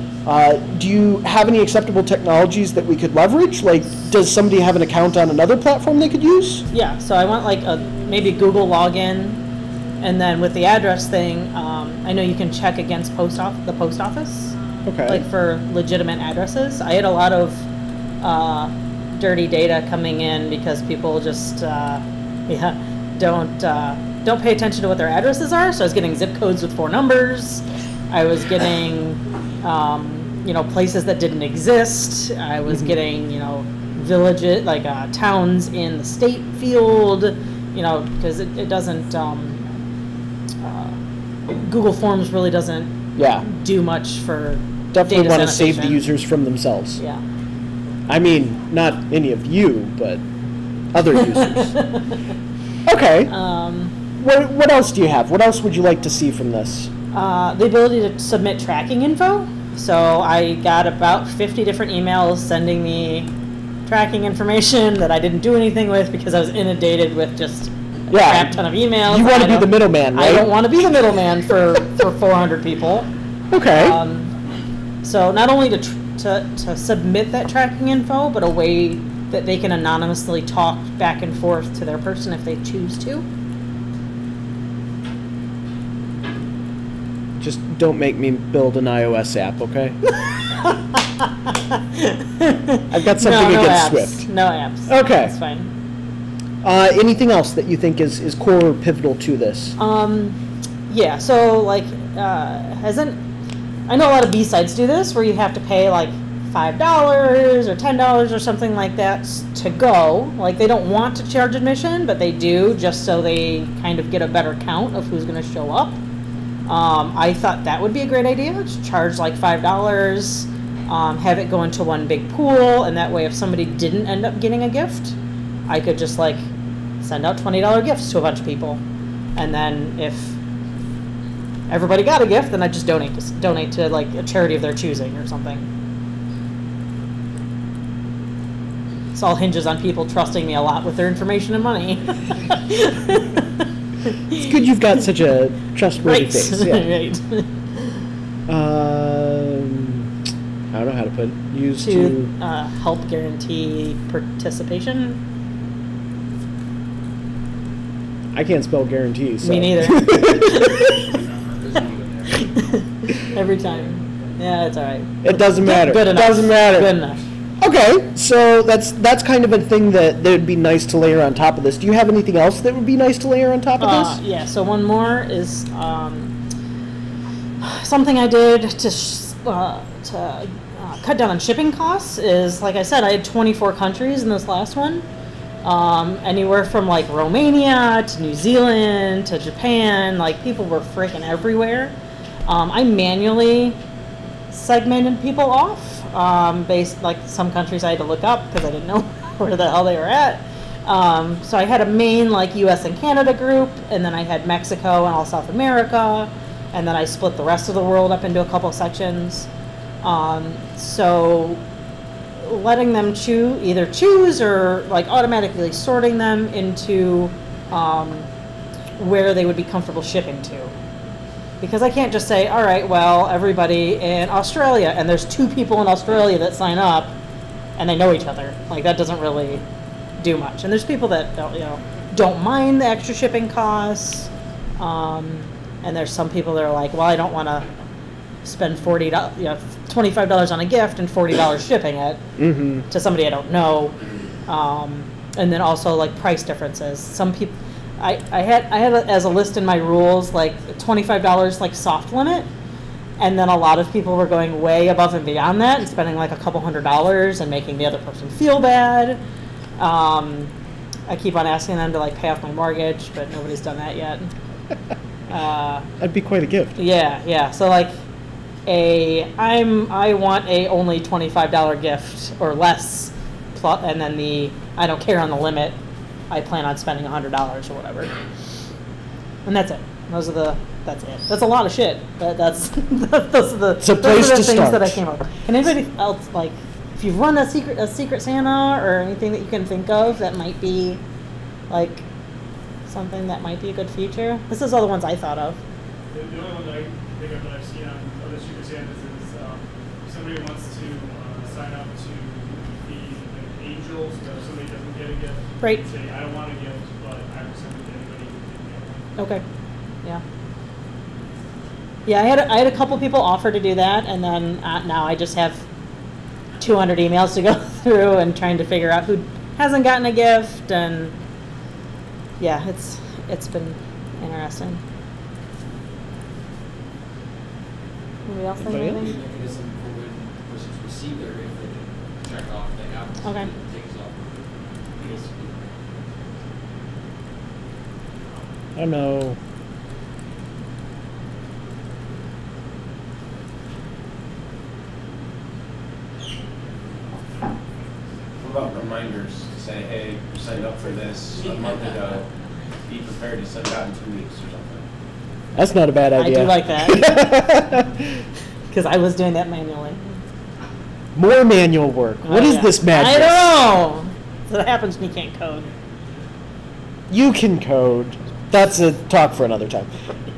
Do you have any acceptable technologies that we could leverage? Like, does somebody have an account on another platform they could use? Yeah, so I want like maybe Google login, and then with the address thing, I know you can check against the post office. Okay. Like for legitimate addresses. I had a lot of dirty data coming in because people just don't pay attention to what their addresses are. So I was getting zip codes with 4 numbers. I was getting places that didn't exist. I was getting villages, like towns in the state field, because it doesn't Google Forms really doesn't do much for definitely data want to save the sanitation. users from themselves. Yeah. I mean, not any of you, but other users. Okay. What else do you have? What else would you like to see from this? The ability to submit tracking info. So I got about 50 different emails sending me tracking information that I didn't do anything with because I was inundated with just a crap ton of emails. You want to be the middleman, right? I don't want to be the middleman for 400 people. Okay. So not only to submit that tracking info, but a way that they can anonymously talk back and forth to their person if they choose to. Just don't make me build an iOS app, okay? I've got something against apps. Swift. No apps. Okay. That's fine. Anything else that you think is core or pivotal to this? Yeah, so like, I know a lot of B-sides do this, where you have to pay like $5 or $10 or something like that to go. Like, they don't want to charge admission, but they do, just so they kind of get a better count of who's going to show up. I thought that would be a great idea, to charge like $5, have it go into one big pool, and that way if somebody didn't end up getting a gift, I could just like send out $20 gifts to a bunch of people. And then if everybody got a gift, then I just donate to like a charity of their choosing or something. This all hinges on people trusting me a lot with their information and money. It's good you've got such a trustworthy Right. face. Yeah. Right. I don't know how to put it. Used To help guarantee participation. I can't spell guarantee. So. Me neither. Every time. Yeah, it's all right. It doesn't matter. Good It enough. doesn't matter. Good enough. Okay, so that's kind of a thing that would be nice to layer on top of this. Do you have anything else that would be nice to layer on top of this? Yeah, so one more is something I did to cut down on shipping costs is, like I said, I had 24 countries in this last one. Anywhere from like Romania to New Zealand to Japan, like people were freaking everywhere. I manually segmented people off. Based, like some countries I had to look up because I didn't know where the hell they were at. So I had a main like US and Canada group, and then I had Mexico and all South America, and then I split the rest of the world up into a couple sections. So letting them either choose or like automatically sorting them into where they would be comfortable shipping to. Because I can't just say, all right, well, everybody in Australia, and there's 2 people in Australia that sign up, and they know each other. Like, that doesn't really do much. And there's people that don't mind the extra shipping costs, and there's some people that are like, well, I don't want to spend $25 on a gift and $40 shipping it to somebody I don't know. And then also like price differences. Some people. I had as a list in my rules like $25 like soft limit, and then a lot of people were going way above and beyond that and spending like a couple $100s and making the other person feel bad. I keep on asking them to like pay off my mortgage, but nobody's done that yet. That'd be quite a gift. Yeah. So like I want a only $25 gift or less, and then I don't care on the limit. I plan on spending $100 or whatever, and that's it. That's it. That's a lot of shit. But those are the things that I came up with. Can anybody else, like, if you've run a secret Santa or anything that you can think of that might be like something that might be a good feature? This is all the ones I thought of. The only one that I think of that I've seen on other secret Santas is if somebody wants to sign up to be an angel, so if somebody doesn't get a gift, right. Say, I don't want a gift, but I will send it to anybody who can get one. Okay. Yeah. Yeah, I had a couple people offer to do that, and then now I just have 200 emails to go through and trying to figure out who hasn't gotten a gift, and yeah, it's been interesting. Anybody else think anything? Mechanism for when persons receive their gift, they can check off they have it. Okay. It takes off. I don't know. What about reminders to say, hey, you signed up for this a month ago, be prepared to send it out in 2 weeks or something? That's not a bad idea. I do like that. Because I was doing that manually. More manual work. What is this madness? I don't know. So that happens when you can't code. You can code. That's a talk for another time.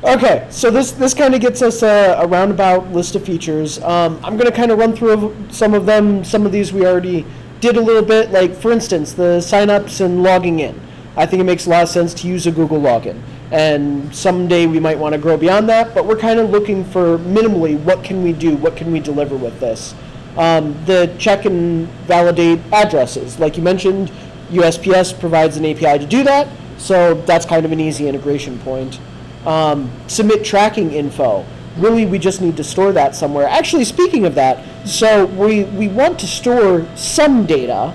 Okay, so this kind of gets us a roundabout list of features. I'm going to kind of run through some of them. Some of these we already did a little bit. Like, for instance, the signups and logging in. I think it makes a lot of sense to use a Google login. And someday we might want to grow beyond that, but we're kind of looking for minimally what can we do, what can we deliver with this. The check and validate addresses. Like you mentioned, USPS provides an API to do that, so that's kind of an easy integration point. submit tracking info. Really, we just need to store that somewhere. Actually, speaking of that, so we want to store some data,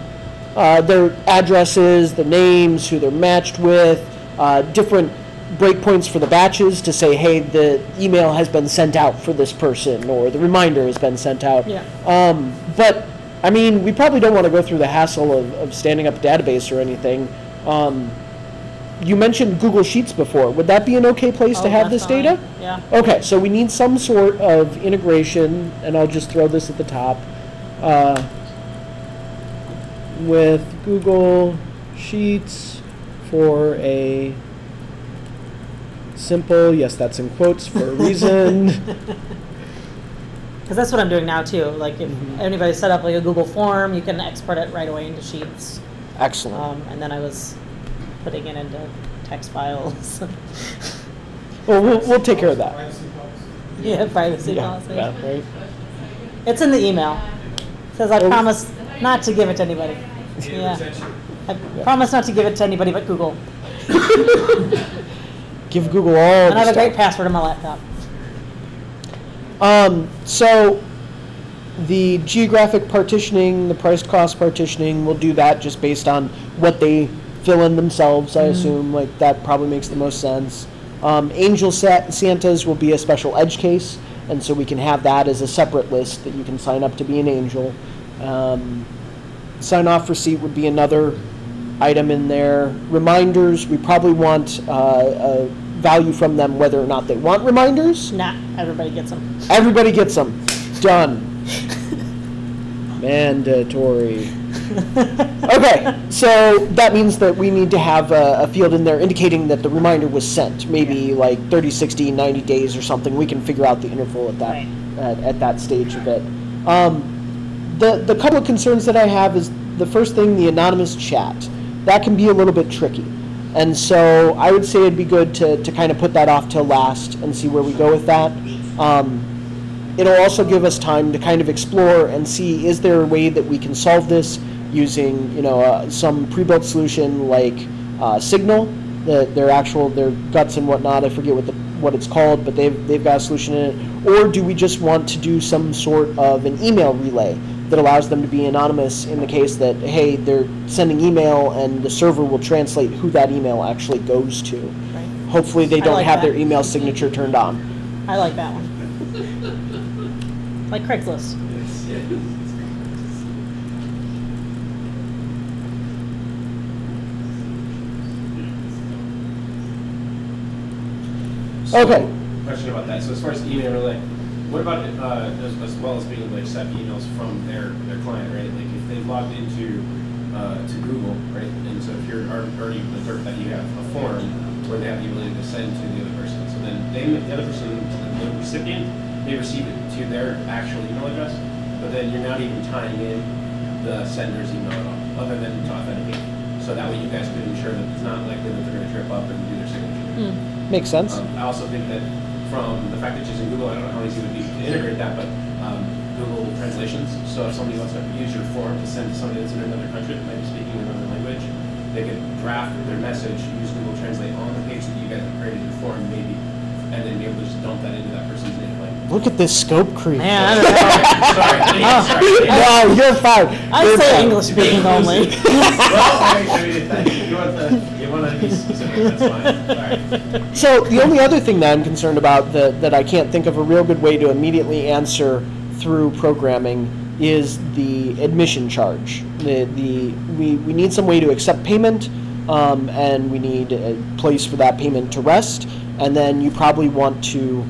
their addresses, the names, who they're matched with, different breakpoints for the batches to say, hey, the email has been sent out for this person, or the reminder has been sent out. Yeah. But, I mean, we probably don't want to go through the hassle of standing up a database or anything. You mentioned Google Sheets before. Would that be an okay place to have this data? Yeah. Okay, so we need some sort of integration, and I'll just throw this at the top, with Google Sheets for a simple, yes, that's in quotes for a reason. Because that's what I'm doing now too. Like if anybody set up like a Google form, you can export it right away into Sheets. Excellent. And then I was putting it into text files. Well, we'll take care of that. Yeah, privacy policy. Yeah, right. It's in the email. It says I promise not to give it to anybody. Yeah. I promise not to give it to anybody but Google. Give Google all And the I have a stuff. great password on my laptop. So the geographic partitioning, the price cost partitioning, we'll do that just based on what they fill in themselves, I assume. Like that probably makes the most sense. Angel Santas will be a special edge case, and so we can have that as a separate list that you can sign up to be an angel. Sign off receipt would be another item in there. Reminders, we probably want a value from them whether or not they want reminders. Nah, everybody gets them. Everybody gets them. Done. Mandatory. Okay, so that means that we need to have a field in there indicating that the reminder was sent. Maybe like 30, 60, 90 days or something. We can figure out the interval at that at that stage of it. The couple of concerns that I have is the first thing, the anonymous chat. That can be a little bit tricky. And so I would say it'd be good to kind of put that off till last and see where we go with that. It'll also give us time to kind of explore and see, is there a way that we can solve this using, some pre-built solution like Signal, their guts and whatnot. I forget what it's called, but they've got a solution in it. Or do we just want to do some sort of an email relay that allows them to be anonymous in the case that, hey, they're sending email and the server will translate who that email actually goes to. Right. Hopefully they I don't like have that. their email signature turned on. I like that one. Like Craigslist. Okay. Question about that. So as far as email relay, what about as well as being able to accept emails from their client, right? Like if they've logged into to Google, right? And so if you're already observed that you have a form where they have the ability to send to the other person, so then the other person, the recipient, may receive it to their actual email address, but then you're not even tying in the sender's email at all, other than to authenticate. So that way you guys can ensure that it's not likely that they're going to trip up and do their signature. Makes sense. I also think that from the fact that using Google, I don't know how easy it would be to integrate that, but Google translations. So if somebody wants to use your form to send to somebody that's in another country that might be speaking another language, they could draft their message, use Google Translate on the page that you guys have created your form, maybe, and then be able to just dump that into that person's native language. Look at this scope creep. Man, I don't know. Sorry. No, you're fine. I You're say fine. English speaking only. Well, I mean, if you want to be specific, that's fine. All right. So the only other thing that I'm concerned about that I can't think of a real good way to immediately answer through programming is the admission charge. We need some way to accept payment, and we need a place for that payment to rest, and then you probably want to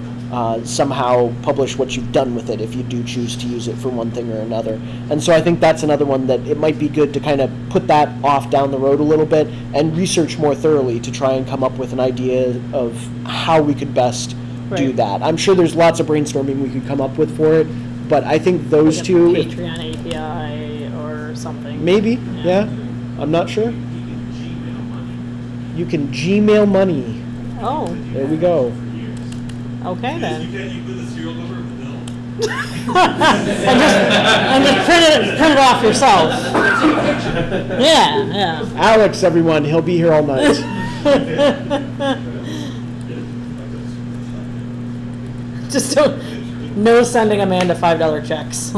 somehow publish what you've done with it if you do choose to use it for one thing or another. And so I think that's another one that it might be good to kind of put that off down the road a little bit and research more thoroughly to try and come up with an idea of how we could best do Right. that. I'm sure there's lots of brainstorming we could come up with for it, but I think those Like a two, Patreon API or something. maybe, yeah, I'm not sure. You can Gmail money. Oh, There we go. okay then. You put the serial number of the bill. and just print it off yourself. Yeah. Alex, everyone, he'll be here all night. Just don't, no sending Amanda $5 checks.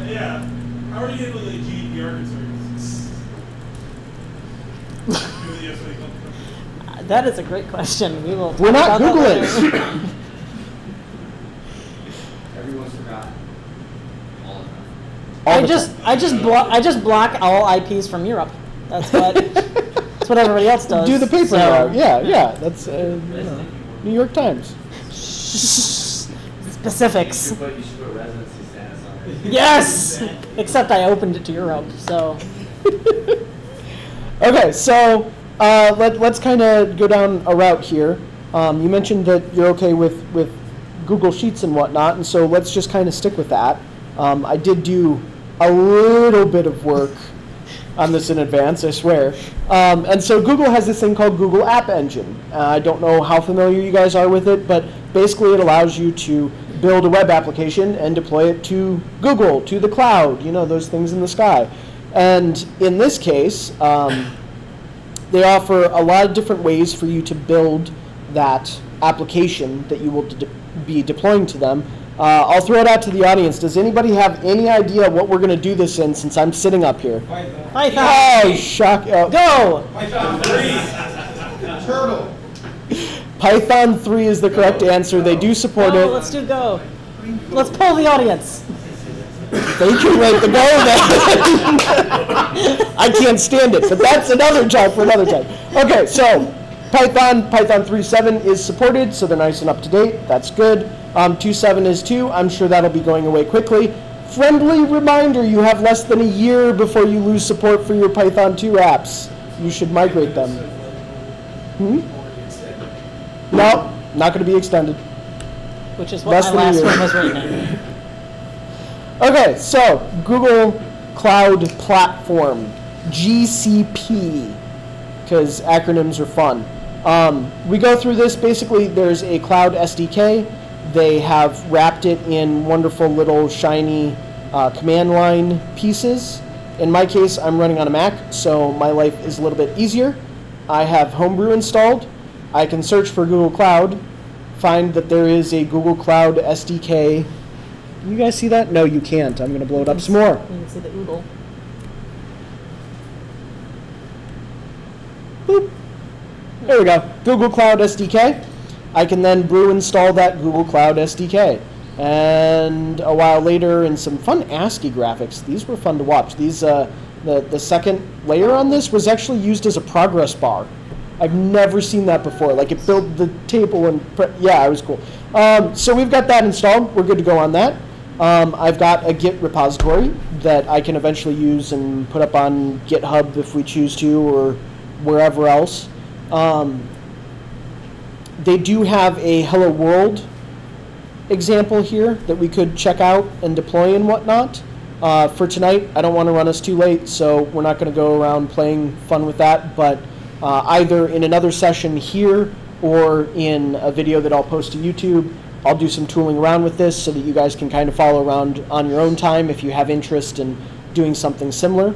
Yeah. How are you handling the GDPR concerns? That is a great question. We will. We're not talk about that Googling. later. Everyone's forgotten. All the time. I just block all IPs from Europe. That's what everybody else does. Do the paper so. route. Yeah. That's New York Times. Specifics. You should put residency status on it. Yes. Except I opened it to Europe, so. Okay, so let's kind of go down a route here. You mentioned that you're okay with Google Sheets and whatnot, and so let's just kind of stick with that. I did do a little bit of work on this in advance, I swear. And so Google has this thing called Google App Engine. I don't know how familiar you guys are with it, but basically it allows you to build a web application and deploy it to Google, to the cloud, those things in the sky. And in this case, they offer a lot of different ways for you to build that application that you will be deploying to them. I'll throw it out to the audience. Does anybody have any idea what we're going to do this in since I'm sitting up here? Python. Oh, shock. Go! Python 3. Turtle. Python 3 is the correct answer. They do support it. Let's do Go. Let's poll the audience. They can rate the Go then. I can't stand it, but that's another talk for another time. Okay, so Python 3.7 is supported, so they're nice and up to date. That's good. 2.7 is too. I'm sure that'll be going away quickly. Friendly reminder, you have less than a year before you lose support for your Python 2 apps. You should migrate them. No, not going to be extended. Which is what my last one was written in. Okay, so Google Cloud Platform, GCP, because acronyms are fun. We go through this. Basically, there's a cloud SDK. They have wrapped it in wonderful little shiny command line pieces. In my case, I'm running on a Mac, so my life is a little bit easier. I have Homebrew installed. I can search for Google Cloud, find that there is a Google Cloud SDK. Can you guys see that? No, you can't. I'm going to blow it up some more. You can see the oodle. Boop. There we go. Google Cloud SDK. I can then brew install that Google Cloud SDK. And a while later, in some fun ASCII graphics, these were fun to watch. These, the second layer on this was actually used as a progress bar. I've never seen that before. Like it built the table and yeah, it was cool. So we've got that installed. We're good to go on that. I've got a Git repository that I can eventually use and put up on GitHub if we choose to, or wherever else. They do have a Hello World example here that we could check out and deploy and whatnot. For tonight, I don't want to run us too late, so we're not going to go around playing fun with that, but either in another session here or in a video that I'll post to YouTube, I'll do some tooling around with this so that you guys can kind of follow around on your own time if you have interest in doing something similar.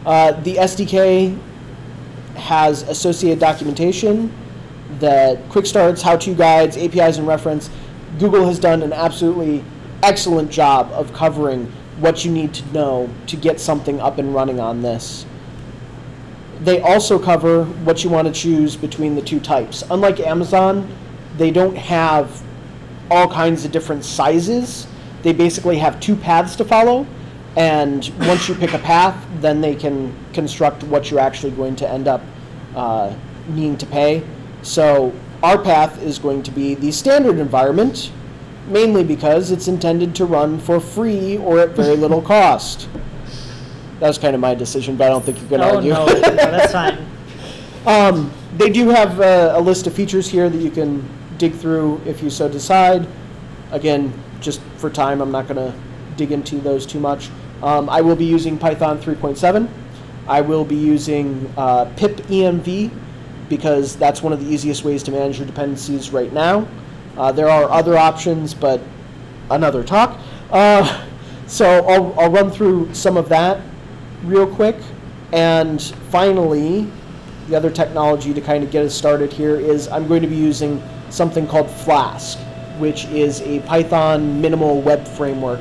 The SDK has associated documentation, that quick starts, how-to guides, APIs, and reference. Google has done an absolutely excellent job of covering what you need to know to get something up and running on this. They also cover what you want to choose between the two types. Unlike Amazon, they don't have all kinds of different sizes. They basically have two paths to follow, and once you pick a path, then they can construct what you're actually going to end up needing to pay. So our path is going to be the standard environment, mainly because it's intended to run for free or at very little cost. That was kind of my decision, but I don't think you're going to argue. No, that's fine. They do have a list of features here that you can dig through if you so decide. Again, just for time, I'm not going to dig into those too much. I will be using Python 3.7. I will be using pip env, because that's one of the easiest ways to manage your dependencies right now. There are other options, but another talk. So I'll run through some of that real quick. And finally, the other technology to kind of get us started here is I'm going to be using something called Flask, which is a Python minimal web framework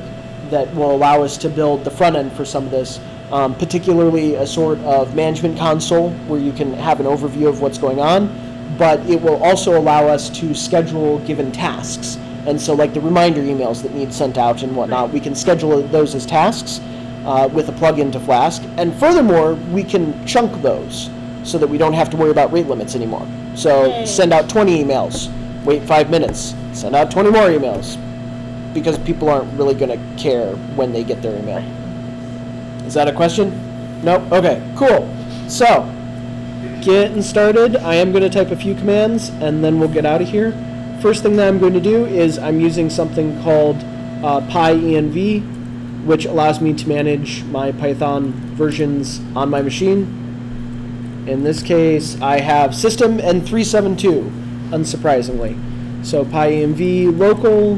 that will allow us to build the front end for some of this, particularly a sort of management console where you can have an overview of what's going on, but it will also allow us to schedule given tasks. And so like the reminder emails that need sent out and whatnot, we can schedule those as tasks with a plugin to Flask. And furthermore, we can chunk those so that we don't have to worry about rate limits anymore. So send out 20 emails, wait 5 minutes, send out 20 more emails, because people aren't really going to care when they get their email. Is that a question? Nope? Okay, cool. So, getting started, I am going to type a few commands and then we'll get out of here. First thing that I'm going to do is I'm using something called pyenv, which allows me to manage my Python versions on my machine. In this case, I have system and 372, unsurprisingly. So pyenv local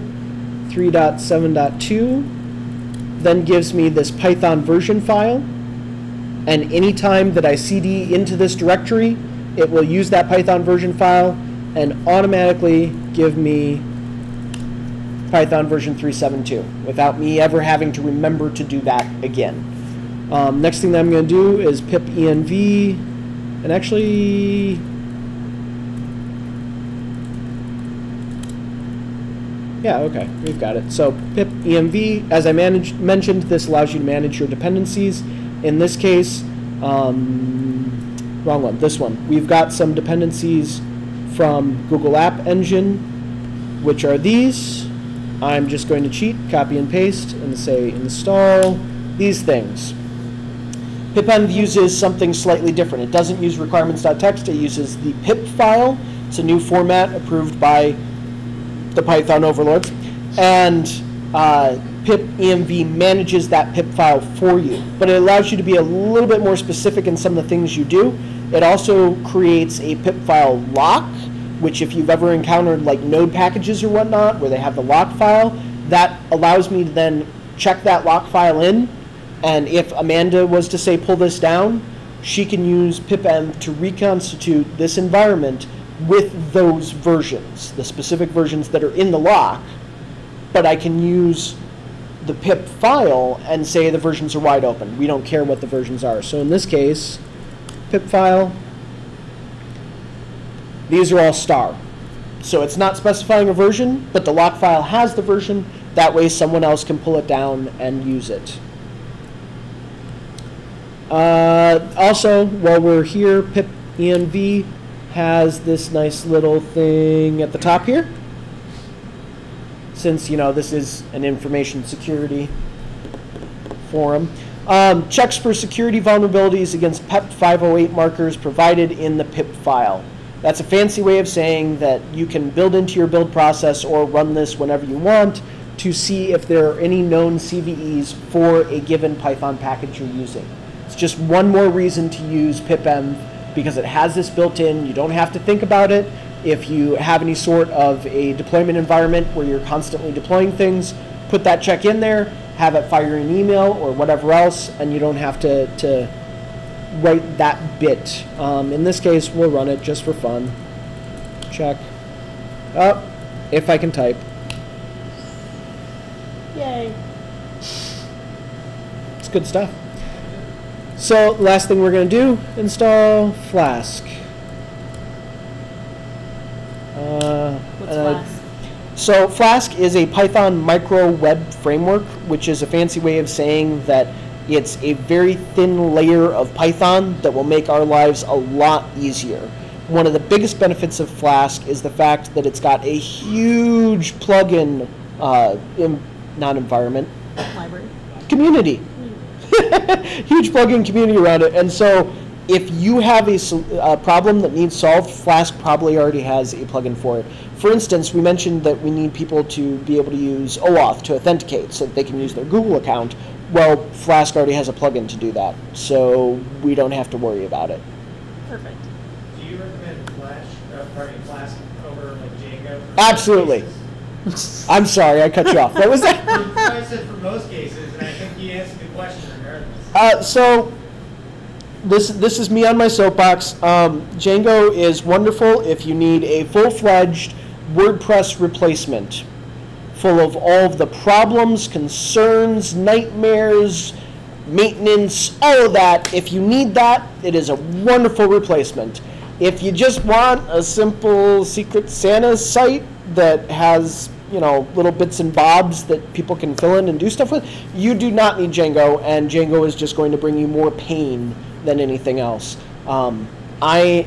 3.7.2 then gives me this Python version file, and anytime that I cd into this directory, it will use that Python version file and automatically give me Python version 3.7.2 without me ever having to remember to do that again. Next thing that I'm going to do is pip env, and actually yeah, okay, we've got it. So pip env, as I mentioned, this allows you to manage your dependencies. In this case, wrong one, this one. We've got some dependencies from Google App Engine, which are these. I'm just going to cheat, copy and paste, and say install these things. pipenv uses something slightly different. It doesn't use requirements.txt, it uses the pip file. It's a new format approved by the Python overlords, and pip env manages that pip file for you, but it allows you to be a little bit more specific in some of the things you do. It also creates a pip file lock, which if you've ever encountered like node packages or whatnot where they have the lock file, that allows me to then check that lock file in, and if Amanda was to say pull this down, she can use pipenv to reconstitute this environment with those versions, the specific versions that are in the lock, but I can use the pip file and say the versions are wide open. We don't care what the versions are. So in this case, pip file, these are all star. So it's not specifying a version, but the lock file has the version. That way someone else can pull it down and use it. Also, while we're here, pip env has this nice little thing at the top here. Since, you know, this is an information security forum. Checks for security vulnerabilities against PEP 508 markers provided in the pip file. That's a fancy way of saying that you can build into your build process or run this whenever you want to see if there are any known CVEs for a given Python package you're using. It's just one more reason to use pipenv, because it has this built in. You don't have to think about it. If you have any sort of a deployment environment where you're constantly deploying things, put that check in there, have it fire an email or whatever else, and you don't have to write that bit. In this case, we'll run it just for fun. Check. Oh, if I can type. Yay. It's good stuff. So, last thing we're going to do, install Flask. What's Flask? So Flask is a Python micro web framework, which is a fancy way of saying that it's a very thin layer of Python that will make our lives a lot easier. One of the biggest benefits of Flask is the fact that it's got a huge plugin, not environment, library, community. Huge plugin community around it, and so if you have a problem that needs solved, Flask probably already has a plugin for it. For instance, we mentioned that we need people to be able to use OAuth to authenticate so that they can use their Google account. Well, Flask already has a plugin to do that, so we don't have to worry about it. Perfect. Do you recommend Flask over like Django? Absolutely. I'm sorry, I cut you off. What was that? I said for most cases, and I think you answered the question regardless. So this is me on my soapbox. Django is wonderful if you need a full-fledged WordPress replacement, full of all of the problems, concerns, nightmares, maintenance, all of that. If you need that, it is a wonderful replacement. If you just want a simple Secret Santa site that has, you know, little bits and bobs that people can fill in and do stuff with, you do not need Django, and Django is just going to bring you more pain than anything else. I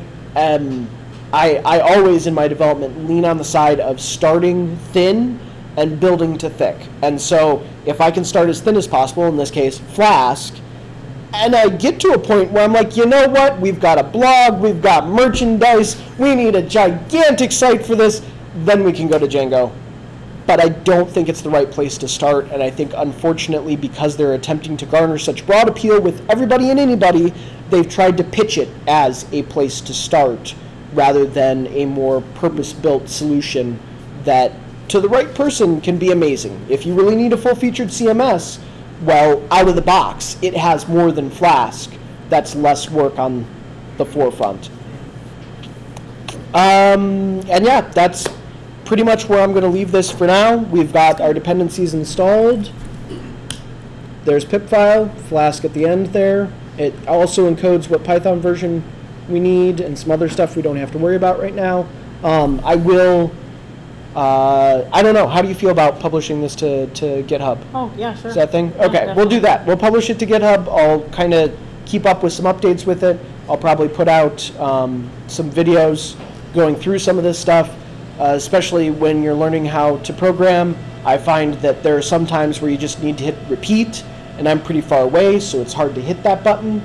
always in my development lean on the side of starting thin and building to thick. And so if I can start as thin as possible, in this case Flask, and I get to a point where I'm like, you know what, we've got a blog, we've got merchandise, we need a gigantic site for this, then we can go to Django. But I don't think it's the right place to start, and I think unfortunately because they're attempting to garner such broad appeal with everybody and anybody, they've tried to pitch it as a place to start rather than a more purpose-built solution that to the right person can be amazing. If you really need a full-featured CMS, well, out of the box, it has more than Flask. That's less work on the forefront. And yeah, that's pretty much where I'm going to leave this for now. We've got our dependencies installed. There's pip file, Flask at the end there. It also encodes what Python version we need and some other stuff we don't have to worry about right now. I don't know, how do you feel about publishing this to GitHub? Oh, yeah, sure. Is that thing? Yeah, Okay, definitely. we'll do that. We'll publish it to GitHub. I'll kind of keep up with some updates with it. I'll probably put out some videos going through some of this stuff, especially when you're learning how to program. I find that there are some times where you just need to hit repeat, and I'm pretty far away, so it's hard to hit that button.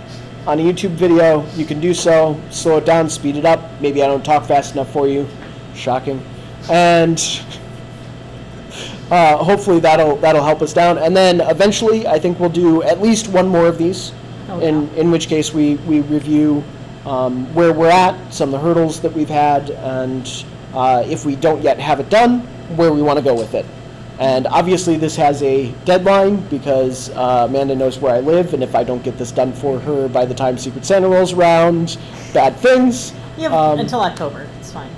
On a YouTube video, you can do so, slow it down, speed it up. Maybe I don't talk fast enough for you. Shocking. And hopefully that'll help us down. And then eventually, I think we'll do at least one more of these, in which case we review where we're at, some of the hurdles that we've had, and if we don't yet have it done, where we want to go with it. And obviously this has a deadline because Amanda knows where I live, and if I don't get this done for her by the time Secret Santa rolls around, bad things. You have until October. It's fine.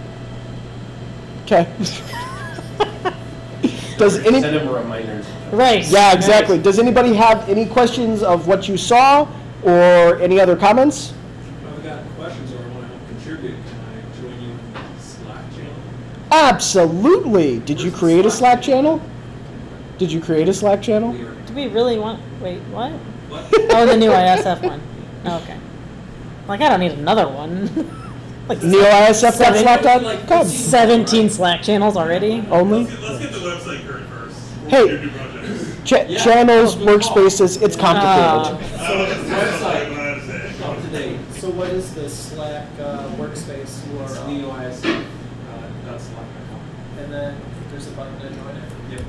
Okay. Does any send them a reminder? Right. Yeah, exactly. Does anybody have any questions of what you saw or any other comments? If I've got questions or I want to help contribute, can I join you in the Slack channel? Absolutely. Did you create a Slack channel? Did you create a Slack channel? Do we really want? Wait, what? Oh, the NEOISF one. Okay. Like I don't need another one. Like NEOISF.slack.com. 17 Slack channels already. Only. Let's get the website correct first. Hey, channels, workspaces, it's complicated. So what is the Slack workspace URL? NEOISF.slack.com. And then there's a button to join it? Yep.